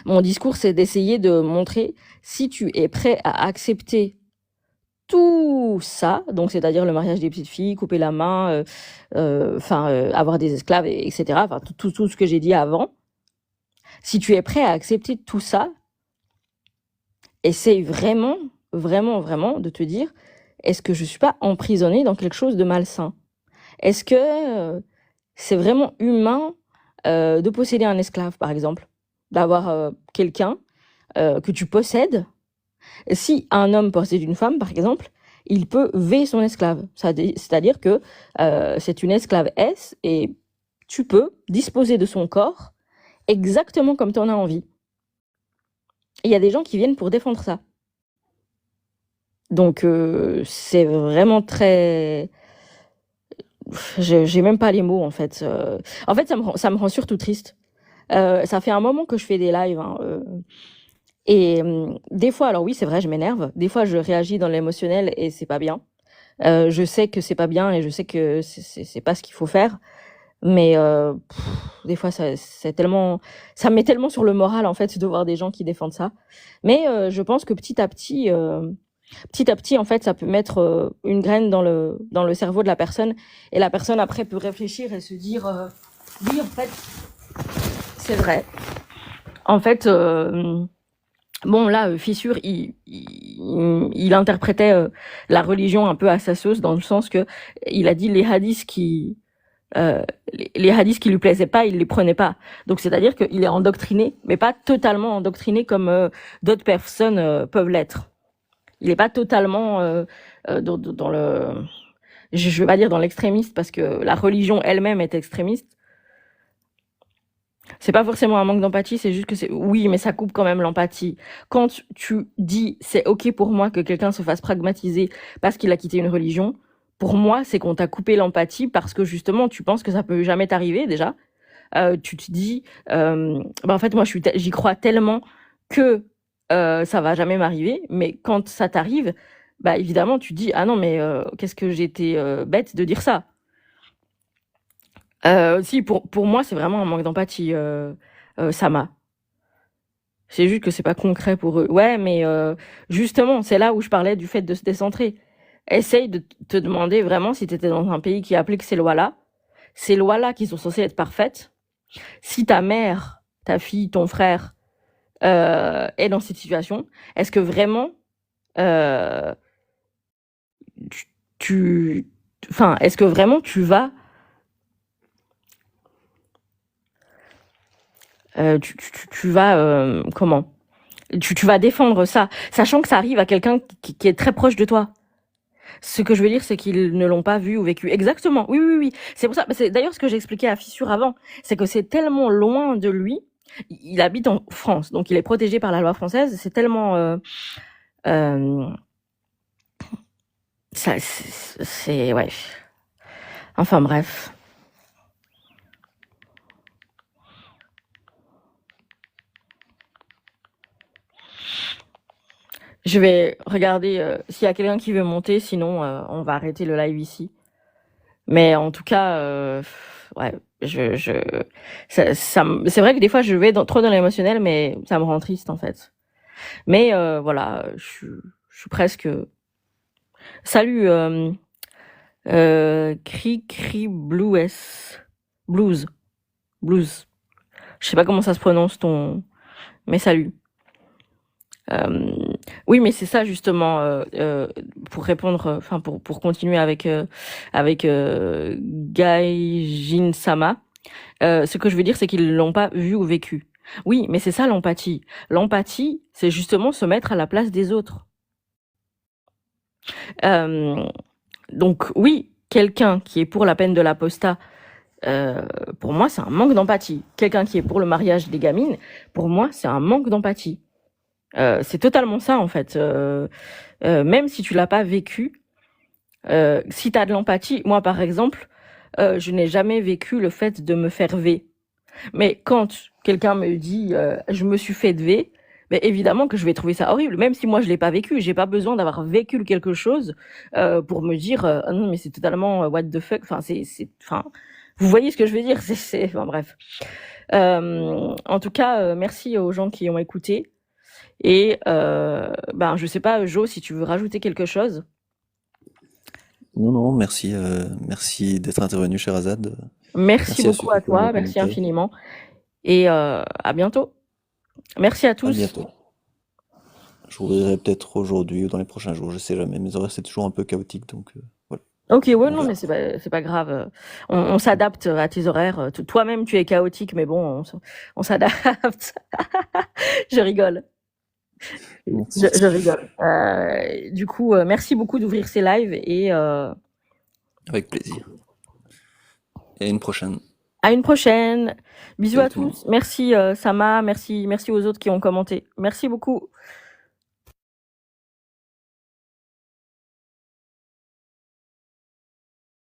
C: Mon discours, c'est d'essayer de montrer si tu es prêt à accepter tout ça, donc c'est-à-dire le mariage des petites filles, couper la main, avoir des esclaves, etc. Enfin, tout ce que j'ai dit avant. Si tu es prêt à accepter tout ça, essaye vraiment, vraiment, vraiment de te dire, est-ce que je suis pas emprisonnée dans quelque chose de malsain? Est-ce que c'est vraiment humain de posséder un esclave, par exemple? D'avoir quelqu'un que tu possèdes. Si un homme possède une femme, par exemple, il peut veiller son esclave. C'est-à-dire que c'est une esclavesse et tu peux disposer de son corps exactement comme tu en as envie. Il y a des gens qui viennent pour défendre ça. Donc c'est vraiment très... J'ai même pas les mots en fait. En fait, ça me rend surtout triste. Ça fait un moment que je fais des lives. Et des fois, alors oui, c'est vrai, je m'énerve. Des fois, je réagis dans l'émotionnel et c'est pas bien. Je sais que c'est pas bien et je sais que c'est pas ce qu'il faut faire. Mais des fois, ça me met tellement sur le moral en fait de voir des gens qui défendent ça. Mais je pense que petit à petit, en fait, ça peut mettre une graine dans le cerveau de la personne et la personne après peut réfléchir et se dire oui, en fait, c'est vrai. En fait, bon là, Fissure, il interprétait la religion un peu à sa sauce dans le sens que il a dit les hadiths qui lui plaisaient pas, il les prenait pas. Donc c'est-à-dire qu'il est endoctriné, mais pas totalement endoctriné comme d'autres personnes peuvent l'être. Il est pas totalement dans le, je vais pas dire dans l'extrémiste parce que la religion elle-même est extrémiste. C'est pas forcément un manque d'empathie, c'est juste que oui, mais ça coupe quand même l'empathie. Quand tu dis c'est ok pour moi que quelqu'un se fasse pragmatiser parce qu'il a quitté une religion, pour moi, c'est qu'on t'a coupé l'empathie parce que justement, tu penses que ça peut jamais t'arriver déjà. Tu te dis, en fait, moi, j'y crois tellement que ça va jamais m'arriver. Mais quand ça t'arrive, bah évidemment, tu te dis, ah non, mais qu'est-ce que j'étais bête de dire ça. Si, pour moi, c'est vraiment un manque d'empathie, Sama. C'est juste que c'est pas concret pour eux. Ouais, mais justement, c'est là où je parlais du fait de se décentrer. Essaye de te demander vraiment si tu étais dans un pays qui applique ces lois-là qui sont censées être parfaites. Si ta mère, ta fille, ton frère est dans cette situation, est-ce que vraiment est-ce que vraiment tu vas comment tu vas défendre ça, sachant que ça arrive à quelqu'un qui est très proche de toi. Ce que je veux dire, c'est qu'ils ne l'ont pas vu ou vécu. Exactement. Oui, oui, oui. C'est pour ça. C'est d'ailleurs ce que j'expliquais à Fissure avant. C'est que c'est tellement loin de lui. Il habite en France, donc il est protégé par la loi française. C'est tellement, ça, c'est ouais. Enfin bref. Je vais regarder s'il y a quelqu'un qui veut monter, sinon on va arrêter le live ici. Mais en tout cas, ouais, c'est vrai que des fois je vais trop dans l'émotionnel, mais ça me rend triste en fait. Mais voilà, je suis presque. Salut, Cri Blues. Je sais pas comment ça se prononce mais salut. Oui, mais c'est ça justement pour répondre, enfin pour continuer avec Gaijin Sama. Ce que je veux dire, c'est qu'ils l'ont pas vu ou vécu. Oui, mais c'est ça l'empathie. L'empathie, c'est justement se mettre à la place des autres. Euh, donc oui, quelqu'un qui est pour la peine de l'apostat, pour moi, c'est un manque d'empathie. Quelqu'un qui est pour le mariage des gamines, pour moi, c'est un manque d'empathie. C'est totalement ça, en fait. Même si tu l'as pas vécu, si tu as de l'empathie, moi, par exemple, je n'ai jamais vécu le fait de me faire V. Mais quand quelqu'un me dit je me suis fait de V, ben évidemment que je vais trouver ça horrible, même si moi je l'ai pas vécu. J'ai pas besoin d'avoir vécu quelque chose pour me dire ah non mais c'est totalement what the fuck. Enfin enfin vous voyez ce que je veux dire. Enfin bref. En tout cas, merci aux gens qui ont écouté. Et ben je sais pas, Jo, si tu veux rajouter quelque chose.
B: Non, merci, merci d'être intervenu, cher Azad.
C: Merci
B: Merci à
C: beaucoup
B: ceux
C: à
B: qui ont
C: toi, merci
B: commenté.
C: infiniment. Et à bientôt. Merci à
B: À
C: tous.
B: bientôt. Je vous verrai peut-être aujourd'hui ou dans les prochains jours, je sais jamais. Mes horaires, c'est toujours un peu chaotique, donc voilà.
C: Ok, ouais,
B: On
C: non,
B: verra.
C: mais c'est pas grave. On s'adapte à tes horaires. Toi-même, tu es chaotique, mais bon, on s'adapte. Je rigole.
B: Merci.
C: Je rigole. Du coup, merci beaucoup d'ouvrir ces lives et
B: Avec plaisir. Et à une prochaine.
C: à une prochaine. Bisous
B: Salut
C: à
B: tout le monde.
C: tous. Merci Sama, merci aux autres qui ont commenté. Merci beaucoup.